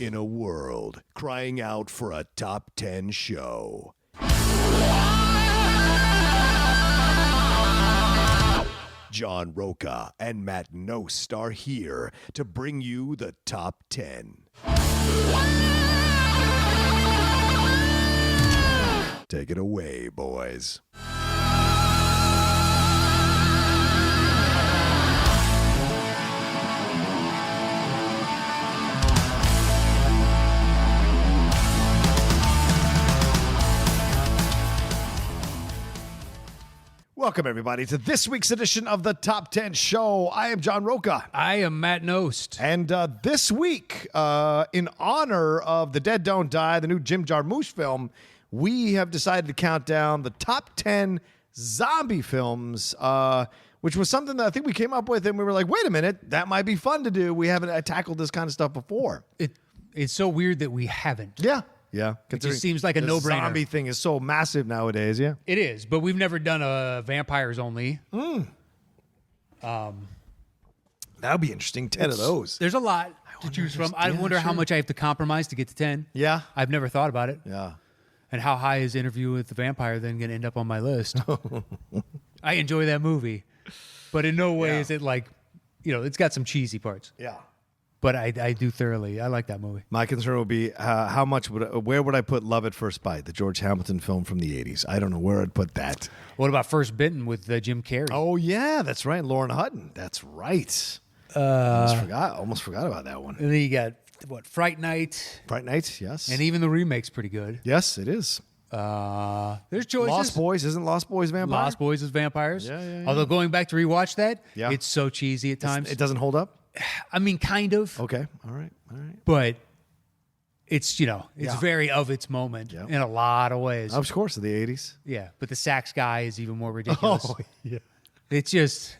in a world crying out for a top 10 show. John Roca and Matt Nost are here to bring you the top 10. Take it away, boys. Welcome, everybody, to this week's edition of the Top 10 Show. I am John Roca. I am Matt Nost. And this week, in honor of The Dead Don't Die, the new Jim Jarmusch film, we have decided to count down the top 10 zombie films, which was something that I think we came up with, and we were like, wait a minute, that might be fun to do. We haven't tackled this kind of stuff before. It's so weird that we haven't. Yeah. It just seems like a no-brainer. The zombie thing is so massive nowadays, yeah. It is, but we've never done a vampires only. That would be interesting. 10 of those. There's a lot to choose from. I wonder how much I have to compromise to get to 10. Yeah. I've never thought about it. Yeah. And how high is Interview with the Vampire then going to end up on my list? I enjoy that movie, but in no way is it like, it's got some cheesy parts. Yeah. But I do thoroughly. I like that movie. My concern would be where would I put Love at First Bite, the George Hamilton film from the 80s? I don't know where I'd put that. What about First Bitten with Jim Carrey? Oh, yeah, that's right. Lauren Hutton. That's right. Almost forgot about that one. And then you got, Fright Night? Fright Night, yes. And even the remake's pretty good. Yes, it is. There's choices. Lost Boys. Isn't Lost Boys vampire? Lost Boys is vampires. Yeah. Although going back to rewatch that, Yeah. it's so cheesy at times. It doesn't hold up? I mean, kind of. Okay. All right. But it's, very of its moment in a lot of ways. Of course, of the 80s. Yeah. But the sax guy is even more ridiculous. Oh, yeah. It's just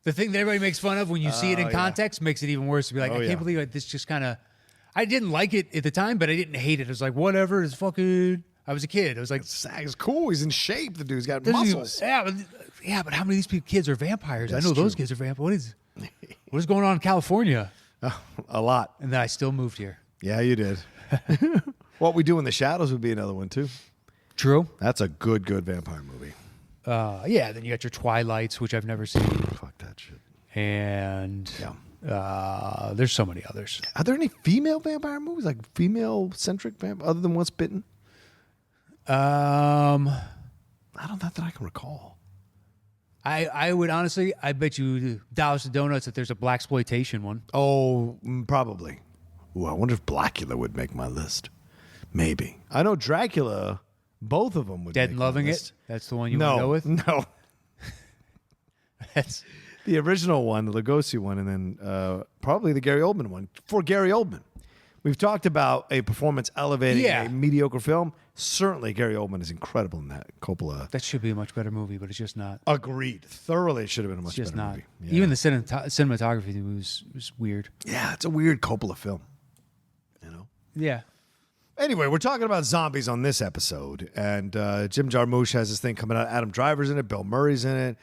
the thing that everybody makes fun of when you see it in context makes it even worse to be like, I can't believe this just kind of, I didn't like it at the time, but I didn't hate it. It was like, whatever, it's fucking, I was a kid. I was like, Sag's cool. He's in shape. The dude's got muscles. But how many of these kids are vampires? That's I know those true. kids are vampires. What is going on in California? A lot. And then I still moved here. Yeah, you did. What We Do in the Shadows would be another one, too. True. That's a good vampire movie. Then you got your Twilights, which I've never seen. Fuck that shit. And there's so many others. Are there any female vampire movies, like female-centric vampire, other than What's Bitten? I don't know that I can recall. I would honestly, I bet you Dallas to Donuts that there's a blaxploitation one. Oh, probably. Ooh, I wonder if Blackula would make my list. Maybe. I know Dracula, both of them would Dead make and my Loving list. It? That's the one you want to go with? No. That's The original one, the Lugosi one, and then probably the Gary Oldman one. For Gary Oldman. We've talked about a performance elevating a mediocre film. Certainly, Gary Oldman is incredible in that. Coppola. That should be a much better movie, but it's just not. Agreed. Thoroughly, it should have been a much It's just better not. movie. Yeah. Even the cinematography was weird. Yeah, it's a weird Coppola film. Yeah. Anyway, we're talking about zombies on this episode, and Jim Jarmusch has this thing coming out. Adam Driver's in it. Bill Murray's in it.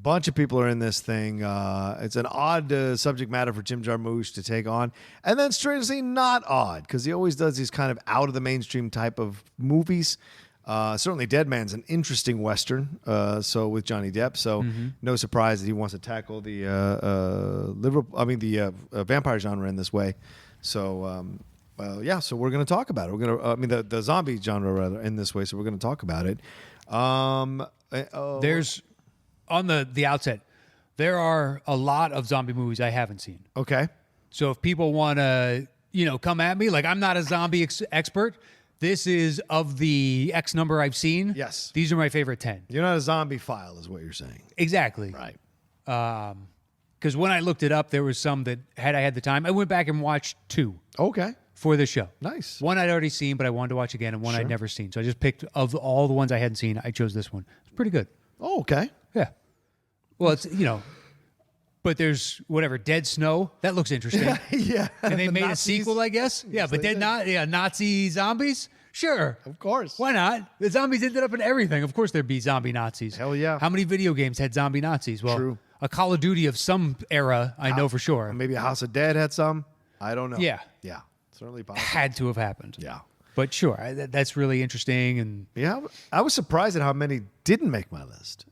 Bunch of people are in this thing. It's an odd subject matter for Jim Jarmusch to take on. And then strangely not odd, because he always does these kind of out of the mainstream type of movies. Certainly Dead Man's an interesting Western, so with Johnny Depp. So no surprise that he wants to tackle the vampire genre in this way. So so we're going to talk about it. We're going to, the zombie genre rather in this way. So we're going to talk about it. There's on the outset, there are a lot of zombie movies I haven't seen. Okay. So if people want to, come at me, like I'm not a zombie expert. This is of the X number I've seen. Yes. These are my favorite 10. You're not a zombie file is what you're saying. Exactly. Right. Because when I looked it up, there was some that I had the time, I went back and watched 2 Okay. for the show. Nice. One I'd already seen, but I wanted to watch again, and one I'd never seen. So I just picked, of all the ones I hadn't seen, I chose this one. It's pretty good. Oh, okay. Yeah. Well, it's, but there's Dead Snow. That looks interesting. Yeah. And they made Nazis. a sequel, I guess. Yeah, but Nazi zombies? Sure. Of course. Why not? The zombies ended up in everything. Of course there'd be zombie Nazis. Hell yeah. How many video games had zombie Nazis? Well, True. A Call of Duty of some era, I know for sure. Maybe a House of Dead had some. I don't know. Yeah. Yeah. certainly possible. had to have happened. Yeah. But sure, that's really interesting. And Yeah, I was surprised at how many didn't make my list.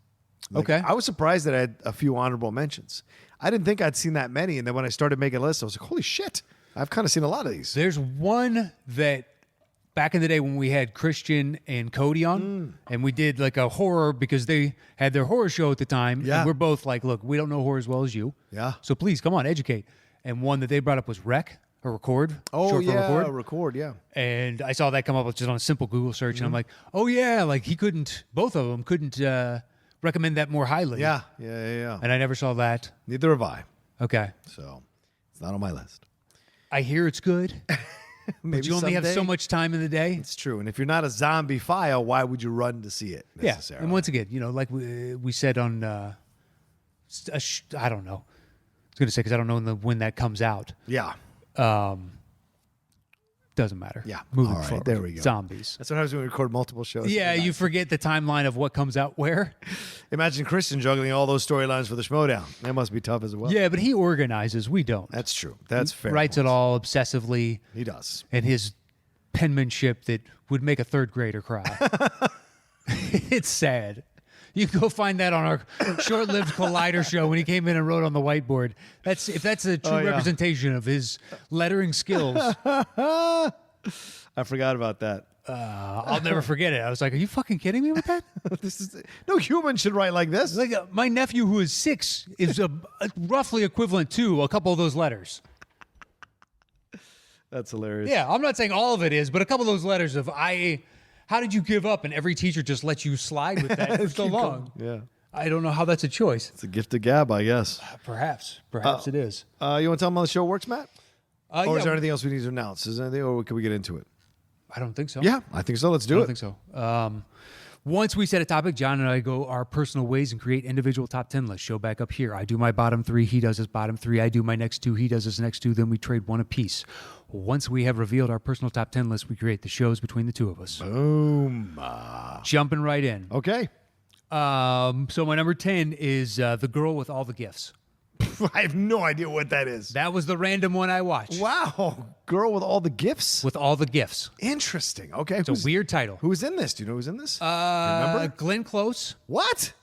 okay. I was surprised that I had a few honorable mentions. I didn't think I'd seen that many, and then when I started making a list, I was like, holy shit, I've kind of seen a lot of these. There's one that back in the day when we had Christian and Cody on, and we did like a horror because they had their horror show at the time. Yeah. And we're both like, look, we don't know horror as well as you. Yeah. So please come on, educate. And one that they brought up was Rec or Record. Oh, short for yeah, Record. yeah. And I saw that come up just on a simple Google search, and I'm like, oh yeah, like both of them couldn't recommend that more highly. Yeah. And I never saw that. Neither have I, Okay. so it's not on my list. I hear it's good, Maybe but you only have so someday. much time in the day. It's true, and if you're not a zombie file, why would you run to see it Yeah. necessarily? And once again, like we said on, I don't know. I was going to say because I don't know when that comes out. Yeah. Doesn't matter. Yeah. Moving All right, forward. there we go. Zombies. That's what happens when we record multiple shows. Yeah, you forget the timeline of what comes out where. Imagine Christian juggling all those storylines for the Schmodown. That must be tough as well. Yeah, but he organizes. We don't. That's true. That's fair. Writes it all obsessively. He does. And his penmanship that would make a third grader cry. It's sad. You can go find that on our short-lived Collider show when he came in and wrote on the whiteboard. If that's a true yeah. representation of his lettering skills, I forgot about that. I'll never forget it. I was like, "Are you fucking kidding me with that?" This is no human should write like this. Like my nephew, who is 6, is roughly equivalent to a couple of those letters. That's hilarious. Yeah, I'm not saying all of it is, but a couple of those letters of how did you give up? And every teacher just lets you slide with that for so long. Yeah. I don't know how that's a choice. It's a gift of gab, I guess. Perhaps it is. You want to tell them how the show works, Matt? Or Yeah, is there anything else we need to announce? Is there anything, or can we get into it? I don't think so. Yeah, I think so. Let's I do don't it. think so. Once we set a topic, John and I go our personal ways and create individual top 10 lists. Show back up here. I do my bottom 3. He does his bottom 3. I do my next 2. He does his next 2. Then we trade one apiece. Once we have revealed our personal top 10 list, we create the shows between the two of us. Boom. Jumping right in. Okay. So my number 10 is The Girl with All the Gifts. I have no idea what that is. That was the random one I watched. Wow. Girl with all the gifts? With all the gifts. Interesting. Okay. It's a weird title. Who's in this? Do you know who's in this? Remember? Glenn Close, What?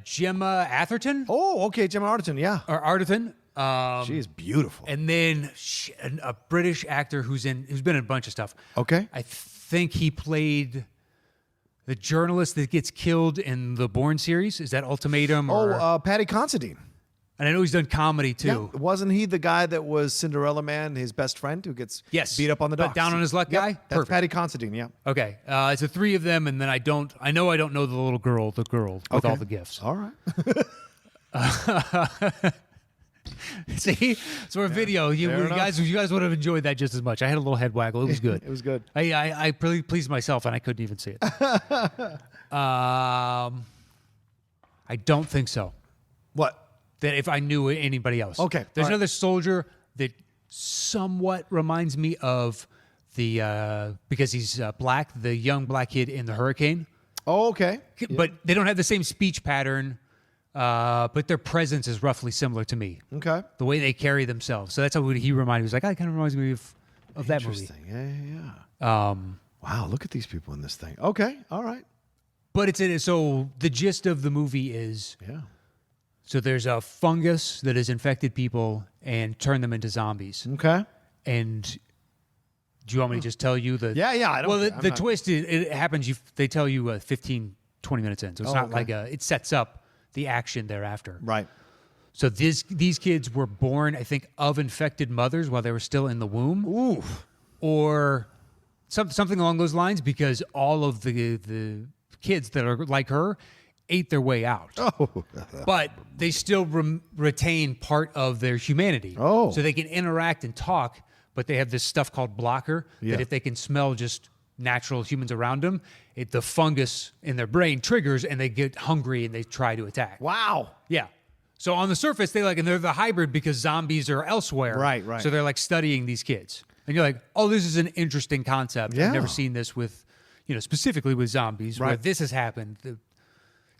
Gemma Atherton, Oh, okay. Gemma Arterton. Yeah. or Arterton. She is beautiful. And then a British actor who's been in a bunch of stuff. Okay. I think he played the journalist that gets killed in the Bourne series. Is that Ultimatum? Or, Patty Considine. and I know he's done comedy too. Yeah. Wasn't he the guy that was Cinderella Man, his best friend, who gets beat up on the But docks? down on his luck Yep, guy? That's Perfect. Patty Considine, yeah. Okay, it's the 3 of them, and then I don't know the little girl, with Okay. all the gifts. All right. See, so our video, you fair enough. guys would have enjoyed that just as much. I had a little head waggle. It was good. It was good. I really pleased myself, and I couldn't even see it. I don't think so. What? That if I knew anybody else. Okay, There's all right. another soldier that somewhat reminds me of the because he's black, the young black kid in the Hurricane. Oh, okay. But they don't have the same speech pattern. But their presence is roughly similar to me. Okay. The way they carry themselves. So that's how he reminded me. He was like, it kind of reminds me of that movie. Interesting. Yeah. Wow, look at these people in this thing. Okay. All right. But so the gist of the movie is Yeah. so there's a fungus that has infected people and turned them into zombies. Okay. And do you want me to just tell you the? Yeah, I don't. Well, I'm the not- twist it happens. They tell you 15, 20 minutes in, so it's not okay. like it sets up the action thereafter. Right. So these kids were born, I think, of infected mothers while they were still in the womb, Ooh. or something along those lines, because all of the kids that are like her ate their way out. Oh. But they still retain part of their humanity. Oh. So they can interact and talk, but they have this stuff called blocker Yeah. that if they can smell just natural humans around them, the fungus in their brain triggers and they get hungry and they try to attack. Wow. Yeah. So on the surface, and they're the hybrid because zombies are elsewhere. Right. So they're like studying these kids. And you're like, oh, this is an interesting concept. Yeah. I've never seen this with, specifically with zombies, where Right. this has happened. The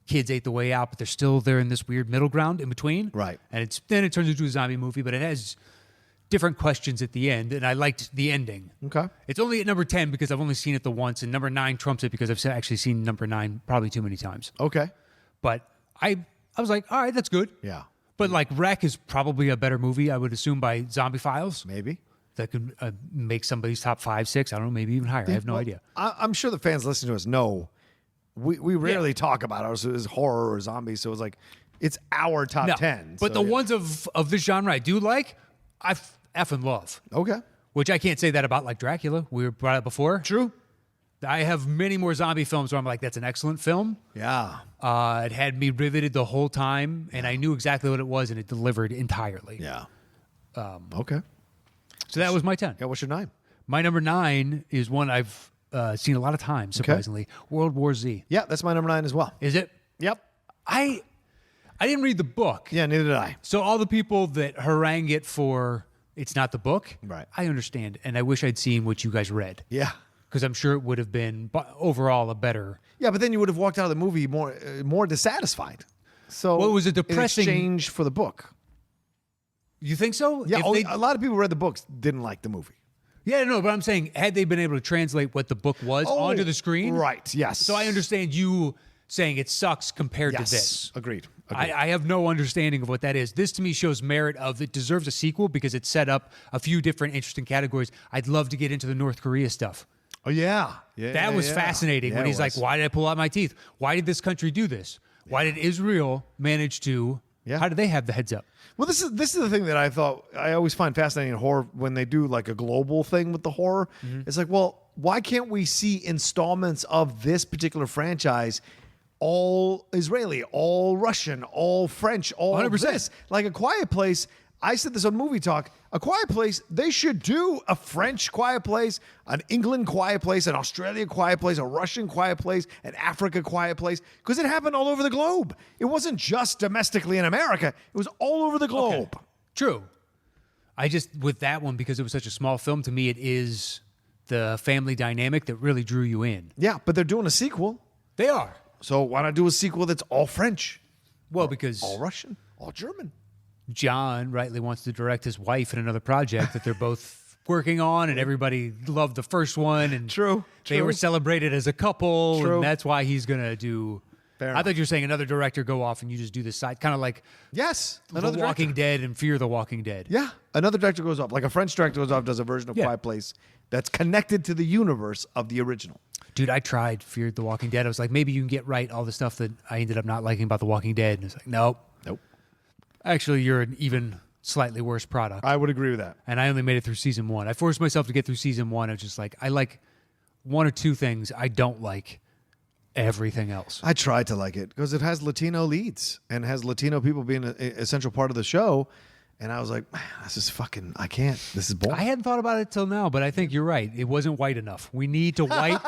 kids ate the way out, but they're still there in this weird middle ground in between. Right. And then it turns into a zombie movie, but it has different questions at the end, and I liked the ending. Okay. It's only at number 10 because I've only seen it the once, and number 9 trumps it because I've actually seen number 9 probably too many times. Okay. But I was like, all right, that's good. Yeah. But like Wreck is probably a better movie, I would assume, by Zombie Files. Maybe. That could make somebody's top 5, 6. I don't know, maybe even higher. I have no idea. I'm sure the fans listening to us know we rarely talk about ours as horror or zombies, so it's like it's our top 10. But so, the ones of this genre I do like, I effing love. Okay. Which I can't say that about like Dracula. We brought it up before. True. I have many more zombie films where I'm like, that's an excellent film. Yeah. It had me riveted the whole time, and I knew exactly what it was, and it delivered entirely. Yeah. Okay. So that was my 10. Yeah, what's your 9? My number 9 is one I've seen a lot of times, surprisingly. World War Z. Yeah, that's my number 9 as well. Is it? Yep. I didn't read the book. Yeah, neither did I. So all the people that harangue it for it's not the book, Right. I understand, and I wish I'd seen what you guys read. Yeah. Because I'm sure it would have been overall a better. Yeah, but then you would have walked out of the movie more dissatisfied. So Well, it was a depressing- in exchange for the book. You think so? Yeah, If they- a lot of people who read the books didn't like the movie. Yeah, no, but I'm saying, had they been able to translate what the book was onto the screen, Right, yes. So I understand you saying it sucks compared Yes. to this. Agreed. I have no understanding of what that is. This to me shows merit of it deserves a sequel because it set up a few different interesting categories. I'd love to get into the North Korea stuff. Oh, yeah. Yeah. That was yeah. fascinating Yeah, when it he's like, was. why did I pull out my teeth? Why did this country do this? Why did Israel manage to? Yeah. How did they have the heads up? Well, this is the thing that I always find fascinating in horror when they do like a global thing with the horror. It's like, well, why can't we see installments of this particular franchise all Israeli, all Russian, all French, all 100%. this? Like A Quiet Place, I said this on Movie Talk, A Quiet Place, they should do a French Quiet Place, an England Quiet Place, an Australia Quiet Place, a Russian Quiet Place, an Africa Quiet Place, because it happened all over the globe. It wasn't just domestically in America. It was all over the globe. Okay. True. I just, with that one, because it was such a small film, to me, it is the family dynamic that really drew you in. Yeah, but they're doing a sequel. They are. So why not do a sequel that's all French, Well, because all Russian, all German? John rightly wants to direct his wife in another project that they're both working on, and everybody loved the first one. And True, they true. were celebrated as a couple, True. and that's why he's going to do. Fair I enough. thought you were saying another director go off and you just do this side, kind of like Yes, The another Walking director. Dead and Fear the Walking Dead. Yeah, another director goes off. Like a French director goes off, does a version of Yeah. Quiet Place that's connected to the universe of the original. Dude, I tried Fear the Walking Dead. I was like, maybe you can get right all the stuff that I ended up not liking about The Walking Dead. And it's like, nope. Nope. Actually, you're an even slightly worse product. I would agree with that. And I only made it through season 1. I forced myself to get through season 1. I was just like, I like one or two things. I don't like everything else. I tried to like it because it has Latino leads and has Latino people being an essential part of the show. And I was like, man, this is fucking, I can't. This is boring. I hadn't thought about it till now, but I think you're right. It wasn't white enough. We need to white.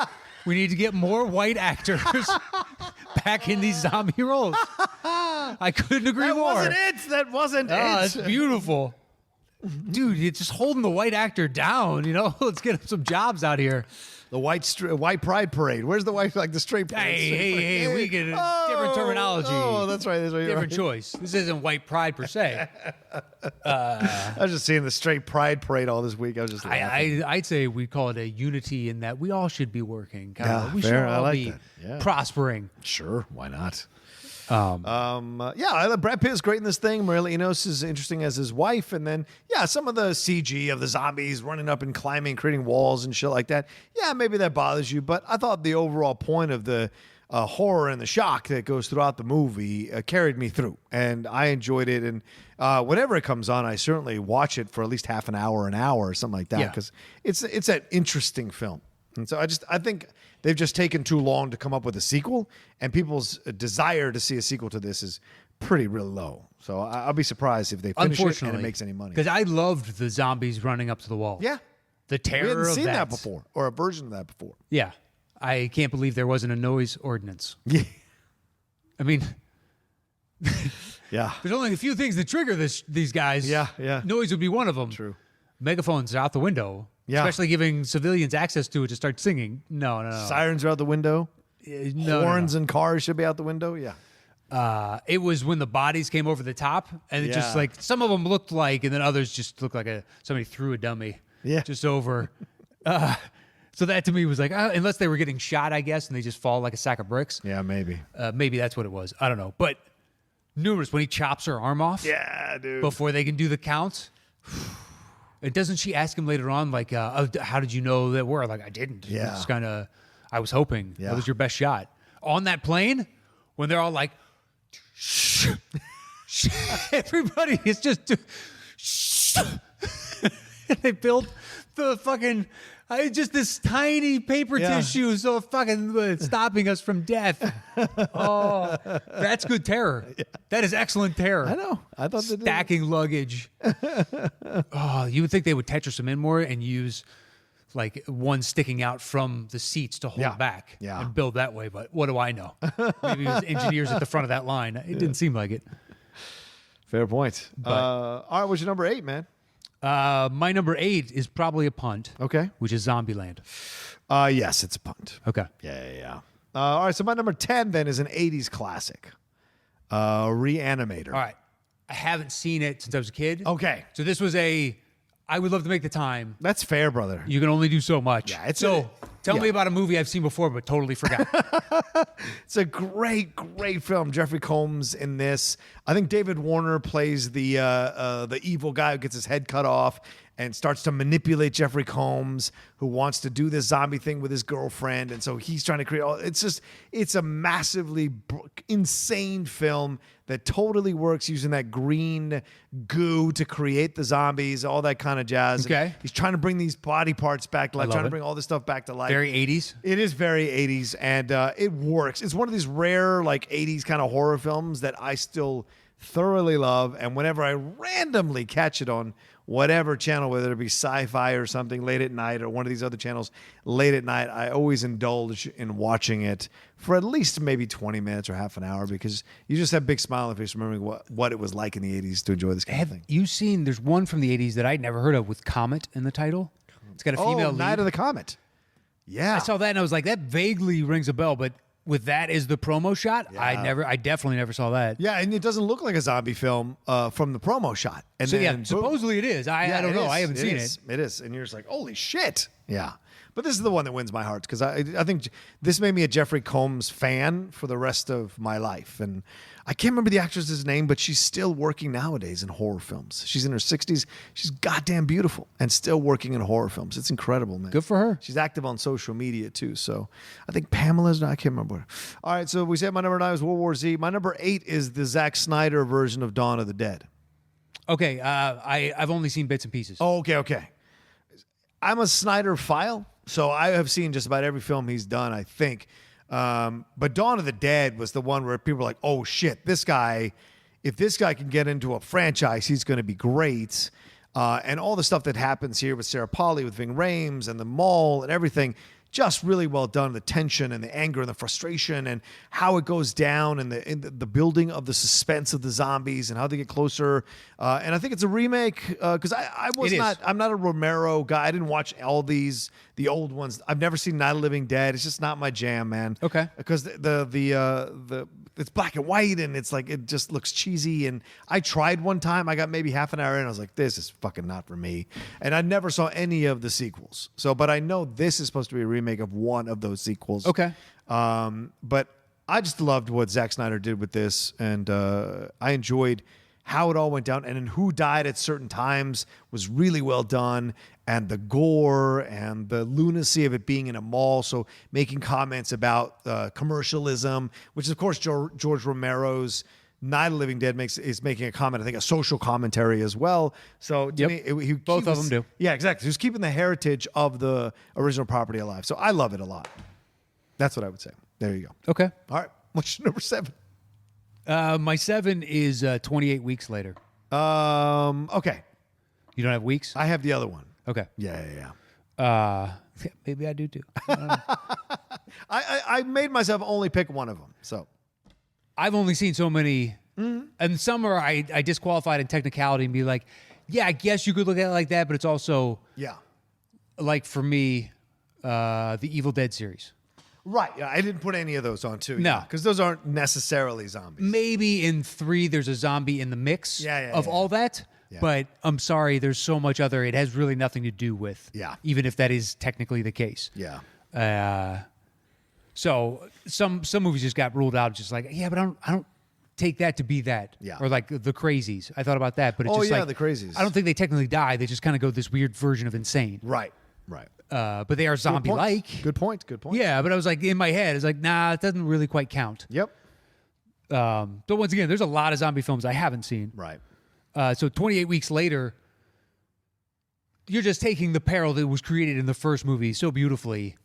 We need to get more white actors back in these zombie roles. I couldn't agree That more. wasn't it. That wasn't Oh, it. it's beautiful. Dude, you're just holding the white actor down, you know? Let's get him some jobs out here. The white pride parade. Where's the white, like the straight parade? Hey, we get a different terminology. Oh, that's right. That's right. you're Different right. choice. This isn't white pride per se. I was just seeing the straight pride parade all this week. I was just laughing. I'd say we call it a unity in that we all should be working. Yeah, we fair. should I all like be that. Yeah. prospering. Sure, why not? Brad Pitt is great in this thing. Maria Enos is interesting as his wife, and then some of the CG of the zombies running up and climbing, creating walls and shit like that. Yeah, maybe that bothers you, but I thought the overall point of the horror and the shock that goes throughout the movie carried me through, and I enjoyed it. And whenever it comes on, I certainly watch it for at least half an hour, or something like that, Yeah. because it's an interesting film. And so I think they've just taken too long to come up with a sequel, and people's desire to see a sequel to this is pretty real low. So I'll be surprised if they finish it and Unfortunately, it makes any money. Because I loved the zombies running up to the wall. Yeah, The terror we hadn't of seen that. that before, or a version of that before. Yeah. I can't believe there wasn't a noise ordinance. Yeah, I mean, yeah, there's only a few things that trigger these guys. Yeah. Noise would be one of them. True. Megaphones out the window. Yeah. Especially giving civilians access to it to start singing. No. Sirens are out the window. No, Horns no. and cars should be out the window. Yeah, It was when the bodies came over the top, and it just Yeah. like some of them looked like, and then others just looked like somebody threw a dummy just over. So that to me was like, unless they were getting shot, I guess, and they just fall like a sack of bricks. Yeah, maybe. Maybe that's what it was. I don't know. But numerous when he chops her arm off Yeah, dude. before they can do the counts. And doesn't she ask him later on, like, how did you know that we're like, I didn't. Yeah. It's kind of, I was hoping Yeah. that was your best shot. On that plane, when they're all like, shh, everybody is just, shh. They built the fucking, just this tiny paper tissue, so fucking stopping us from death. Oh, that's good terror. That is excellent terror. I know. I thought they did. Stacking luggage. Oh, you would think they would Tetris them in more and use like one sticking out from the seats to hold back and build that way. But what do I know? Maybe it was engineers at the front of that line. It didn't seem like it. Fair point. All right, what's your number 8, man? My number 8 is probably a punt. Okay. Which is Zombieland. Yes, it's a punt. Okay. Yeah. All right, so my number 10 then is an 80s classic. Reanimator. All right. I haven't seen it since I was a kid. Okay. So this was I would love to make the time. That's fair, brother. You can only do so much. Yeah, tell me about a movie I've seen before but totally forgot. It's a great film. Jeffrey Combs in this. I think David Warner plays the evil guy who gets his head cut off and starts to manipulate Jeffrey Combs, who wants to do this zombie thing with his girlfriend. And so he's trying to create it's a massively insane film that totally works using that green goo to create the zombies, all that kind of jazz. Okay. And he's trying to bring these body parts back to life, trying to bring all this stuff back to life. Very 80s. It is very 80s, and it works. It's one of these rare, like, 80s kind of horror films that I still thoroughly love, and whenever I randomly catch it on whatever channel, whether it be Sci-Fi or something late at night or one of these other channels late at night, I always indulge in watching it for at least maybe 20 minutes or half an hour, because you just have a big smile on your face remembering what it was like in the 80s to enjoy this kind of thing. You seen, there's one from the 80s that I'd never heard of with Comet in the title. It's got a female lead. Night of the Comet. Yeah. I saw that and I was like, that vaguely rings a bell, but with that as the promo shot, I definitely never saw that. Yeah, and it doesn't look like a zombie film from the promo shot. And So then, supposedly it is. I don't know. I haven't seen it. It is. And you're just like, holy shit. Yeah. But this is the one that wins my heart, because I think this made me a Jeffrey Combs fan for the rest of my life. And I can't remember the actress's name, but she's still working nowadays in horror films. She's in her 60s. She's goddamn beautiful and still working in horror films. It's incredible, man. Good for her. She's active on social media, too. So I think Pamela's, I can't remember. All right, so we said my number 9 is World War Z. My number 8 is the Zack Snyder version of Dawn of the Dead. Okay, I've only seen bits and pieces. Oh, okay. I'm a Snyder file, so I have seen just about every film he's done, I think. But Dawn of the Dead was the one where people were like, oh, shit, this guy, if this guy can get into a franchise, he's going to be great. And all the stuff that happens here with Sarah Polley, with Ving Rhames and the mall and everything, just really well done. The tension and the anger and the frustration and how it goes down and the building of the suspense of the zombies and how they get closer. And I think it's a remake because I'm not a Romero guy. I didn't watch all the old ones. I've never seen Night of the Living Dead. It's just not my jam, man. Okay. Because the it's black and white and it's like it just looks cheesy. And I tried one time. I got maybe half an hour in. I was like, this is fucking not for me. And I never saw any of the sequels. But I know this is supposed to be a remake of one of those sequels. Okay. But I just loved what Zack Snyder did with this, and I enjoyed how it all went down, and then who died at certain times was really well done, and the gore and the lunacy of it being in a mall. So making comments about commercialism, which is of course George Romero's Night of the Living Dead is making a comment, I think a social commentary as well. So to me, both of them do. Yeah, exactly. He was keeping the heritage of the original property alive. So I love it a lot. That's what I would say. There you go. Okay. All right. What's your number 7? My 7 is 28 weeks later. Okay. You don't have weeks? I have the other one. Okay. Yeah. Maybe I do too. I made myself only pick one of them. So I've only seen so many, and some are I disqualified in technicality and be like, yeah, I guess you could look at it like that, but it's also yeah. like for me, the Evil Dead series. Right. Yeah, I didn't put any of those on too. No. Because those aren't necessarily zombies. Maybe in 3 there's a zombie in the mix of all that. Yeah. But I'm sorry, there's so much other. It has really nothing to do with. Yeah. Even if that is technically the case. Yeah. So some movies just got ruled out. Just like, yeah, but I don't take that to be that. Yeah. Or like the Crazies. I thought about that, but it's Oh, just yeah, like the Crazies. I don't think they technically die. They just kind of go this weird version of insane. Right. Right. But they are zombie-like. Good point. Good point. Yeah, but I was like in my head, it's like, nah, it doesn't really quite count. Yep. But once again, there's a lot of zombie films I haven't seen. Right. So 28 weeks later, you're just taking the peril that was created in the first movie so beautifully.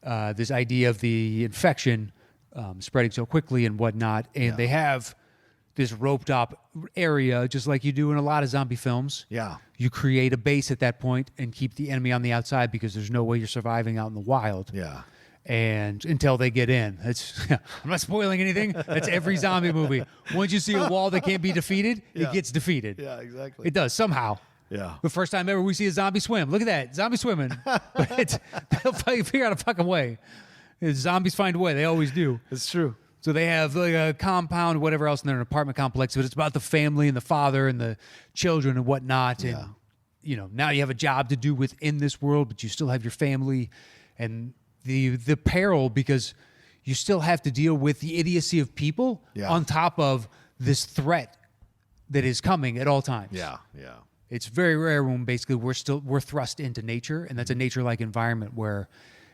This idea of the infection spreading so quickly and whatnot. And they have this roped up area, just like you do in a lot of zombie films. Yeah. You create a base at that point and keep the enemy on the outside because there's no way you're surviving out in the wild. Yeah. And until they get in, I'm not spoiling anything. That's every zombie movie. Once you see a wall that can't be defeated, it gets defeated. Yeah, exactly. It does somehow. Yeah. The first time ever we see a zombie swim. Look at that. Zombie swimming. But they'll figure out a fucking way. Zombies find a way. They always do. It's true. So they have like a compound, whatever else, and they're an apartment complex, but it's about the family and the father and the children and whatnot. And, you know, now you have a job to do within this world, but you still have your family and the peril because you still have to deal with the idiocy of people on top of this threat that is coming at all times. Yeah. Yeah. It's very rare when basically we're thrust into nature, and that's a nature-like environment where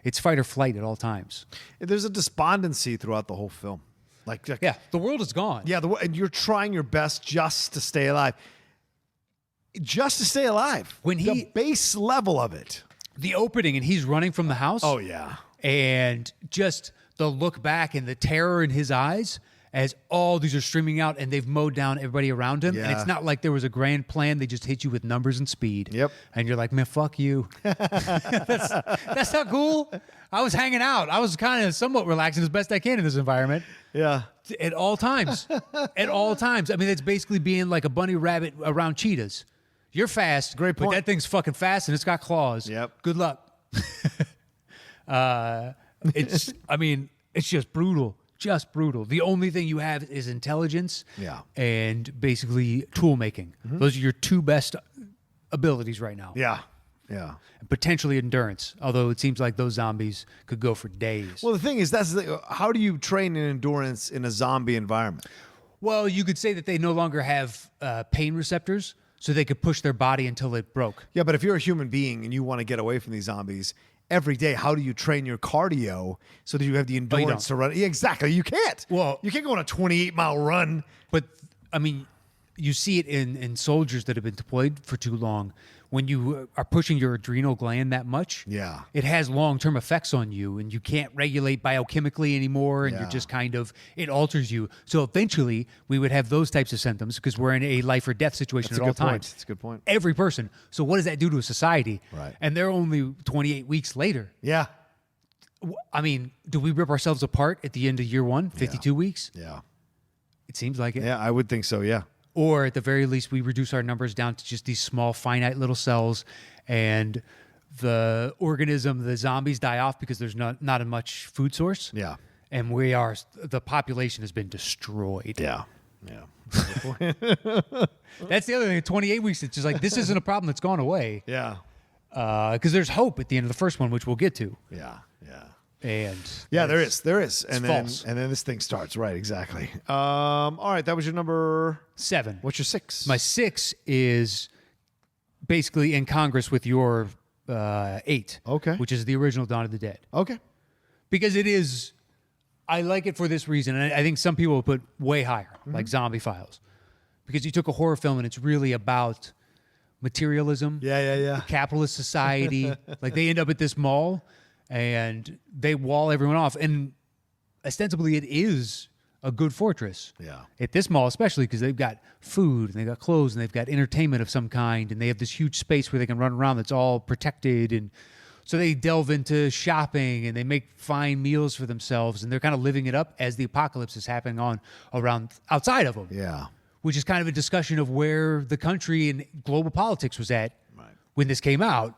it's fight or flight at all times. There's a despondency throughout the whole film. Like the world is gone. Yeah, and you're trying your best just to stay alive. Just to stay alive. The base level of it. The opening, and he's running from the house. Oh, yeah. And just the look back and the terror in his eyes as all these are streaming out and they've mowed down everybody around him. And it's not like there was a grand plan. They just hit you with numbers and speed. Yep. And you're like, man, fuck you. That's not cool. I was hanging out. I was kind of somewhat relaxing as best I can in this environment. Yeah. At all times. At all times. I mean, it's basically being like a bunny rabbit around cheetahs. You're fast. Great point. But that thing's fucking fast and it's got claws. Yep. Good luck. It's just brutal. Just brutal. The only thing you have is intelligence and basically tool making. Mm-hmm. Those are your two best abilities right now. Yeah. Yeah. And potentially endurance, although it seems like those zombies could go for days. Well, the thing is, how do you train in endurance in a zombie environment? Well, you could say that they no longer have pain receptors, so they could push their body until it broke. Yeah, but if you're a human being and you want to get away from these zombies, every day, how do you train your cardio so that you have the endurance to run? Yeah, exactly. You can't. Well, you can't go on a 28-mile run. But, I mean, you see it in soldiers that have been deployed for too long. When you are pushing your adrenal gland that much, it has long-term effects on you, and you can't regulate biochemically anymore, and you're just kind of, it alters you. So eventually, we would have those types of symptoms because we're in a life or death situation at all times. That's a good point. Every person. So what does that do to a society? Right. And they're only 28 weeks later. Yeah. I mean, do we rip ourselves apart at the end of year one, 52 weeks? Yeah. It seems like it. Yeah, I would think so, yeah. Or at the very least, we reduce our numbers down to just these small, finite little cells, and the organism, the zombies, die off because there's not a much food source. Yeah. And the population has been destroyed. Yeah. Yeah. That's the other thing. 28 weeks, it's just like, this isn't a problem that's gone away. Yeah. Because there's hope at the end of the first one, which we'll get to. Yeah. Yeah. And there is, and false. then this thing starts, right? Exactly. All right, that was your number 7. What's your 6? My 6 is basically in Congress with your 8. Okay. Which is the original Dawn of the Dead. Okay. Because it is, I like it for this reason, and I think some people will put way higher, like Zombie Files, because you took a horror film and it's really about materialism. Yeah. Capitalist society. Like they end up at this mall. And they wall everyone off. And ostensibly, it is a good fortress. Yeah. At this mall, especially because they've got food, and they've got clothes, and they've got entertainment of some kind, and they have this huge space where they can run around that's all protected. And so they delve into shopping, and they make fine meals for themselves, and they're kind of living it up as the apocalypse is happening around outside of them. Yeah. Which is kind of a discussion of where the country and global politics was at when this came out.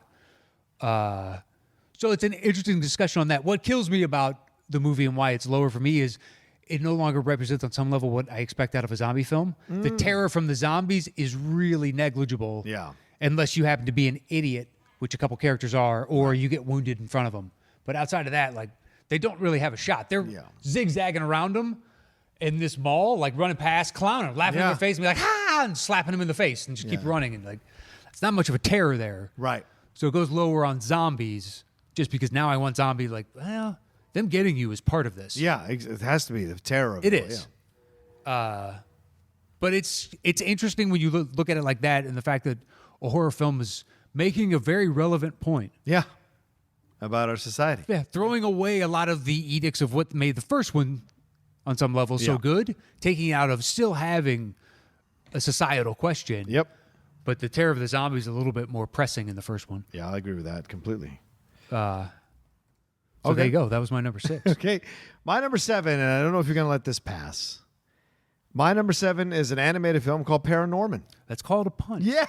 So it's an interesting discussion on that. What kills me about the movie and why it's lower for me is it no longer represents on some level what I expect out of a zombie film. The terror from the zombies is really negligible. Yeah. Unless you happen to be an idiot, which a couple characters are, or you get wounded in front of them. But outside of that, like, they don't really have a shot. They're zigzagging around them in this mall, like running past, clowning, laughing in their face, and be like, ha, and slapping them in the face, and just keep running. And like, it's not much of a terror there. Right. So it goes lower on zombies, just because now I want zombie, like, well, them getting you is part of this. Yeah, it has to be the terror of It all, is. But it's interesting when you look at it like that, and the fact that a horror film is making a very relevant point. Yeah. About our society. Yeah, throwing away a lot of the edicts of what made the first one, on some level, so good, taking it out of still having a societal question. Yep. But the terror of the zombies is a little bit more pressing in the first one. Yeah, I agree with that completely. So there you go. That was my number 6. Okay. My number 7, and I don't know if you're going to let this pass. My number 7 is an animated film called Paranorman. That's called a punch. Yeah.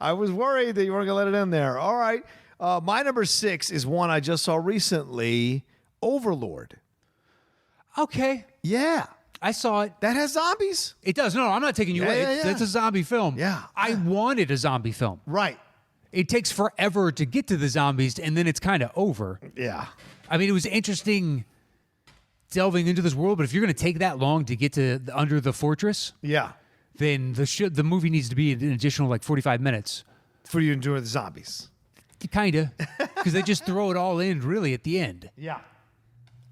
I was worried that you weren't going to let it in there. All right. My number 6 is one I just saw recently, Overlord. Okay. Yeah. I saw it. That has zombies. It does. No, I'm not taking you away. Yeah. That's a zombie film. Yeah. I wanted a zombie film. Right. It takes forever to get to the zombies, and then it's kind of over. Yeah. I mean, it was interesting delving into this world, but if you're going to take that long to get to under the fortress, Yeah. then the movie needs to be an additional like 45 minutes. For you to enjoy the zombies. Kind of, because they just throw it all in really at the end. Yeah.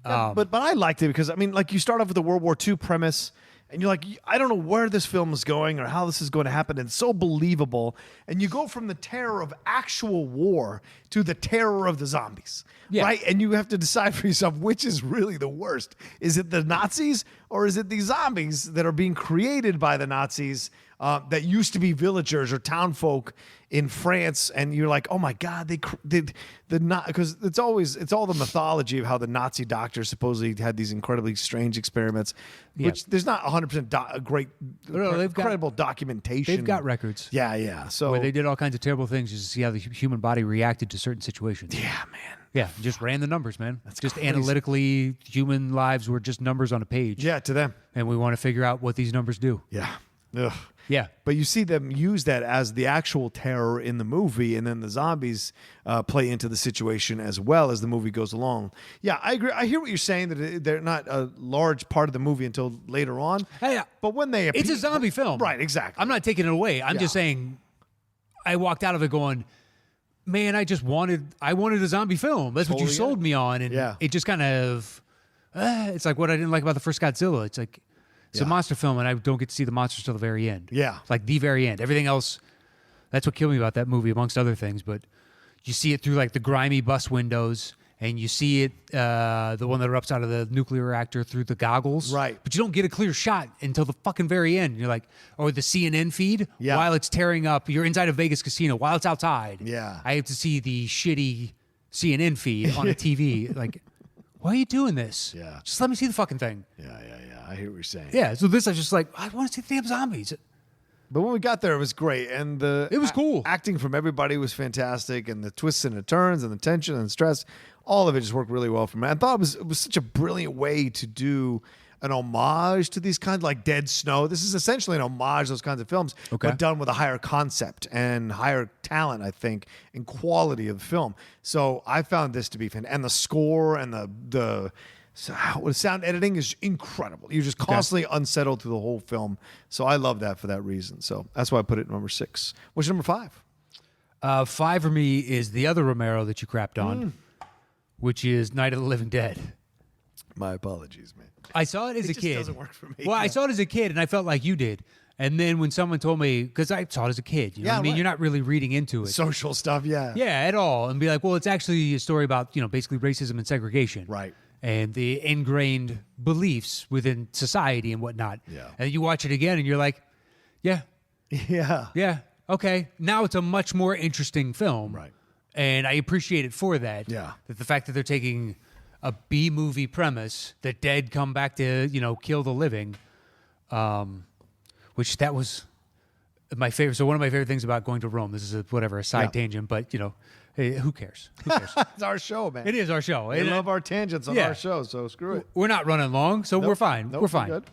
But I liked it because, I mean, like you start off with the World War II premise and you're like, I don't know where this film is going or how this is going to happen. And it's so believable. And you go from the terror of actual war to the terror of the zombies. Yeah. Right? And you have to decide for yourself which is really the worst. Is it the Nazis or is it the zombies that are being created by the Nazis that used to be villagers or town folk in France? And you're like, oh my God, because it's all the mythology of how the Nazi doctors supposedly had these incredibly strange experiments, which there's not 100% great, credible documentation. They've got records. Yeah. So where they did all kinds of terrible things just to see how the human body reacted to certain situations. yeah, man. Yeah, just ran the numbers, man. That's just crazy. Analytically, human lives were just numbers on a page. Yeah, to them. And we want to figure out what these numbers do. Yeah. Ugh. Yeah. But you see them use that as the actual terror in the movie, and then the zombies play into the situation as well as the movie goes along. Yeah, I agree. I hear what you're saying, that they're not a large part of the movie until later on. Hey, but when they appear, it's a zombie film. Right, exactly. I'm not taking it away. I'm just saying I walked out of it going, man, I wanted a zombie film. That's what you sold me on. And it just kind of, it's like what I didn't like about the first Godzilla. It's like, it's a monster film, and I don't get to see the monsters till the very end. Yeah. Like the very end. Everything else, that's what killed me about that movie, amongst other things. But you see it through like the grimy bus windows, and you see it, the one that erupts out of the nuclear reactor through the goggles. Right. But you don't get a clear shot until the fucking very end. You're like, or the CNN feed while it's tearing up. You're inside a Vegas casino while it's outside. Yeah. I have to see the shitty CNN feed on a TV. Like, why are you doing this? Yeah. Just let me see the fucking thing. Yeah. I hear what you're saying. Yeah, so this I was just like, I want to see the damn zombies. But when we got there, it was great, and it was cool. Acting from everybody was fantastic, and the twists and the turns, and the tension and the stress, all of it just worked really well for me. I thought it was such a brilliant way to do an homage to these kinds, like Dead Snow. This is essentially an homage to those kinds of films, but done with a higher concept and higher talent, I think, and quality of the film. So I found this to be fantastic, and the score and the sound editing is incredible. You're just constantly unsettled through the whole film. So I love that for that reason. So that's why I put it number 6. What's number 5? 5 for me is the other Romero that you crapped on, which is Night of the Living Dead. My apologies, man. I saw it as a just kid. doesn't work for me. Well, I saw it as a kid, and I felt like you did. And then when someone told me, because I saw it as a kid, you know what I mean? Right. You're not really reading into it. Social stuff, yeah. Yeah, at all. And be like, well, it's actually a story about, basically racism and segregation. Right. And the ingrained beliefs within society and whatnot. Yeah. And you watch it again, and you're like, yeah, Yeah. okay. Now it's a much more interesting film. Right. And I appreciate it for that. Yeah. That the fact that they're taking a B-movie premise, the dead come back to, kill the living, which that was my favorite. So one of my favorite things about going to Rome, this is a side tangent, but, Hey, who cares? Who cares? It's our show, man. It is our show. They love our tangents on our show, so screw it. We're not running long, so we're fine. Nope, we're fine. Good.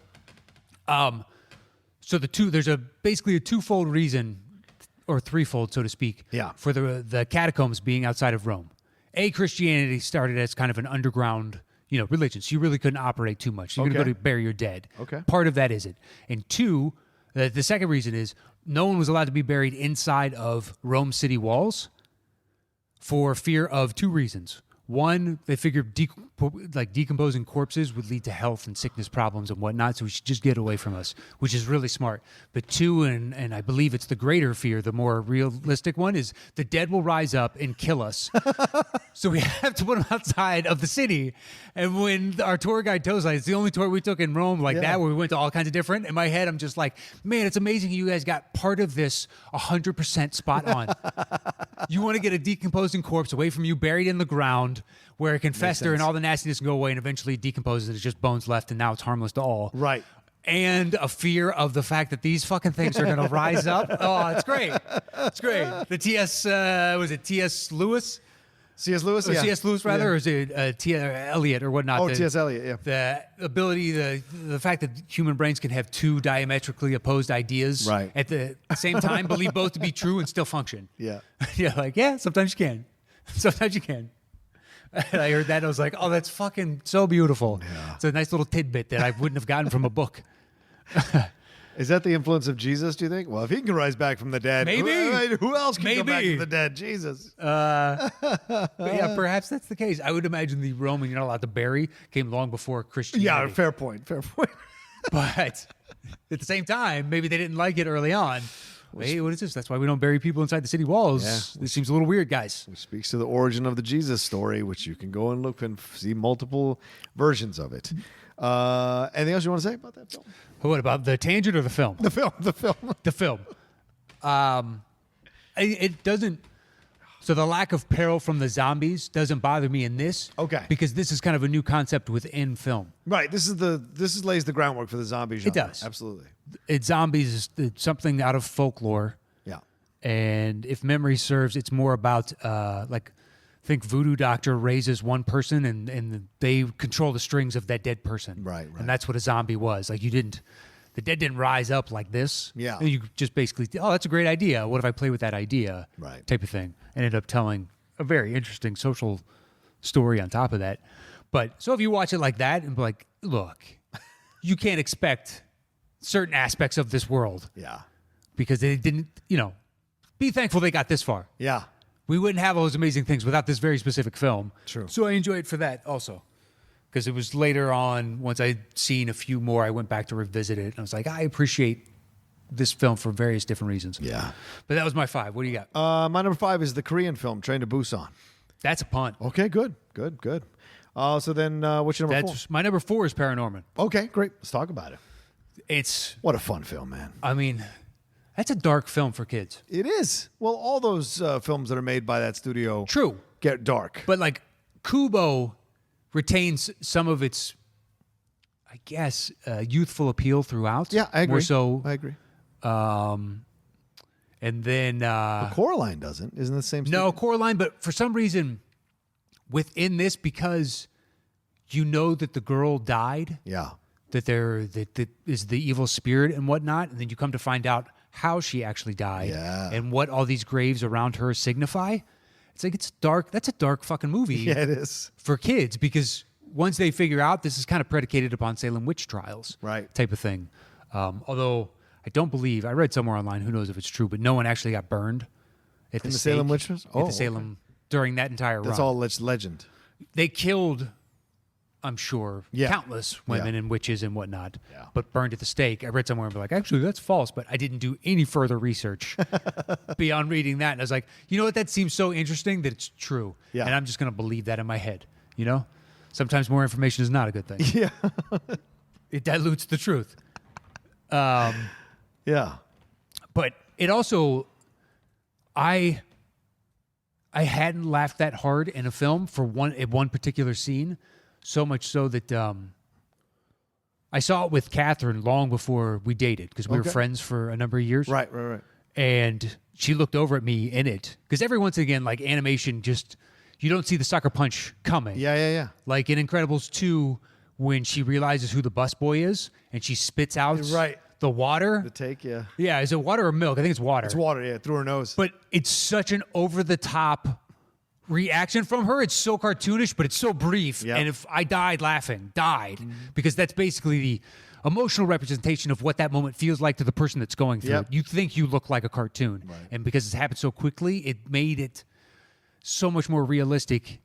So there's basically a twofold reason, or threefold, so to speak, for the catacombs being outside of Rome. A, Christianity started as kind of an underground, religion, so you really couldn't operate too much. You're going to go to bury your dead. Okay. Part of that is it. And two, the second reason is no one was allowed to be buried inside of Rome city walls for fear of two reasons. One, they figured decomposing corpses would lead to health and sickness problems and whatnot, so we should just get away from us, which is really smart. But two, and I believe it's the greater fear, the more realistic one, is the dead will rise up and kill us. So we have to put them outside of the city. And when our tour guide tells us, it's the only tour we took in Rome that, where we went to all kinds of different, in my head, I'm just like, man, it's amazing you guys got part of this 100% spot on. You want to get a decomposing corpse away from you, buried in the ground, where it can fester and all the nastiness can go away and eventually decomposes. It's just bones left, and now it's harmless to all. Right. And a fear of the fact that these fucking things are going to rise up. Oh, it's great. It's great. The T.S. Lewis? C.S. Lewis? Or Yeah. C.S. Lewis, rather? Or is it T.S. Eliot or whatnot? Oh, T.S. Eliot, yeah. The ability, the fact that human brains can have two diametrically opposed ideas at the same time, believe both to be true and still function. Yeah. Sometimes you can. Sometimes you can. And I heard that, and I was like, oh, that's fucking so beautiful. Yeah. It's a nice little tidbit that I wouldn't have gotten from a book. Is that the influence of Jesus, do you think? Well, if he can rise back from the dead, maybe. Who else can come back from the dead? Jesus. But yeah, perhaps that's the case. I would imagine the Roman you're not allowed to bury came long before Christianity. Yeah, fair point. But at the same time, maybe they didn't like it early on. Hey, what is this? That's why we don't bury people inside the city walls. Yeah. This seems a little weird, guys. Which speaks to the origin of the Jesus story, which you can go and look and see multiple versions of it. Anything else you want to say about that film? What about the tangent or the film? The film. The film. It doesn't. So the lack of peril from the zombies doesn't bother me in this. Okay. Because this is kind of a new concept within film. Right. This lays the groundwork for the zombie genre. It does. Absolutely. Zombies is something out of folklore. Yeah. And if memory serves, it's more about think Voodoo Doctor raises one person and they control the strings of that dead person. Right. And that's what a zombie was. Like the dead didn't rise up like this. Yeah. And you just basically, that's a great idea. What if I play with that idea? Right. Type of thing. Ended up telling a very interesting social story on top of that. But so if you watch it like that and be like, look, you can't expect certain aspects of this world. Yeah. Because they didn't, be thankful they got this far. Yeah. We wouldn't have all those amazing things without this very specific film. True. So I enjoy it for that also. Because it was later on, once I'd seen a few more, I went back to revisit it. And I was like, I appreciate this film for various different reasons. Yeah. But that was my 5. What do you got? My number 5 is the Korean film, Train to Busan. That's a punt. Okay, good. So then what's your number 4? My number 4 is Paranorman. Okay, great. Let's talk about it. What a fun film, man. I mean, that's a dark film for kids. It is. Well, all those films that are made by that studio True. Get dark. But like Kubo retains some of its, I guess, youthful appeal throughout. Yeah, I agree. More so. I agree. And then but Coraline doesn't. Isn't the same studio? No, Coraline, but for some reason within this, because you know that the girl died. Yeah. That is the evil spirit and whatnot, and then you come to find out how she actually died and what all these graves around her signify. It's like, it's dark. That's a dark fucking movie. Yeah, it is. For kids, because once they figure out this is kind of predicated upon Salem witch trials, right? Type of thing. Although I don't believe, I read somewhere online, who knows if it's true, but no one actually got burned at the Salem witch trials? At the Salem during that entire run. That's all legend. They killed, I'm sure, countless women and witches and whatnot, but burned at the stake. I read somewhere and be like, actually, that's false, but I didn't do any further research beyond reading that. And I was like, you know what? That seems so interesting that it's true. Yeah. And I'm just going to believe that in my head. Sometimes more information is not a good thing. Yeah. It dilutes the truth. Yeah. But it also, I hadn't laughed that hard in a film for one particular scene. So much so that I saw it with Catherine long before we dated because we were friends for a number of years. Right. And she looked over at me in it because every once again, like animation, just you don't see the sucker punch coming. Yeah. Like in Incredibles 2, when she realizes who the busboy is and she spits out the water. The take, yeah. Yeah, is it water or milk? I think it's water. It's water, yeah, through her nose. But it's such an over-the-top reaction from her. It's so cartoonish, but it's so brief. Yep. And if I died laughing, because that's basically the emotional representation of what that moment feels like to the person that's going through it. You think you look like a cartoon. Right. And because it's happened so quickly, it made it so much more realistic.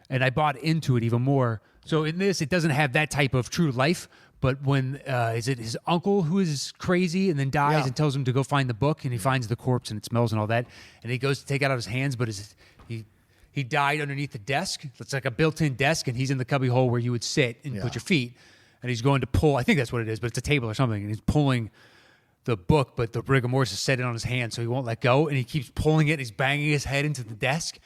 And I bought into it even more. So in this, it doesn't have that type of true life. But when, is it his uncle who is crazy and then dies and tells him to go find the book, and he finds the corpse and it smells and all that, and he goes to take it out of his hands, but he died underneath the desk. It's like a built-in desk, and he's in the cubby hole where you would sit and put your feet, and he's going to pull, I think that's what it is, but it's a table or something, and he's pulling the book, but the rigor mortis is set in on his hand, so he won't let go, and he keeps pulling it, and he's banging his head into the desk.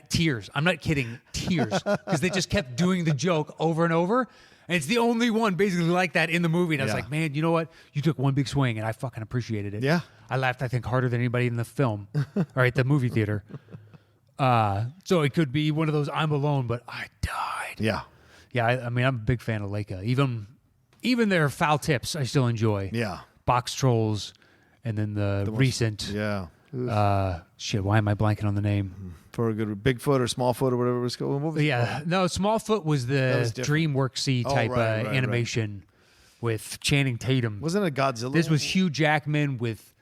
Tears. I'm not kidding. Tears. Because they just kept doing the joke over and over. And it's the only one basically like that in the movie. And I was like, man, you know what? You took one big swing, and I fucking appreciated it. Yeah. I laughed, I think, harder than anybody in the film or at the movie theater. So it could be one of those I'm alone, but I died. Yeah. Yeah, I mean, I'm a big fan of Leica. Even their foul tips, I still enjoy. Yeah. Box Trolls, and then the recent. Yeah. Shit, why am I blanking on the name? For a good Bigfoot or Smallfoot or whatever it was called. What was Yeah, no, Smallfoot was the DreamWorks-y type right, animation with Channing Tatum. Wasn't it Godzilla? This was Hugh Jackman with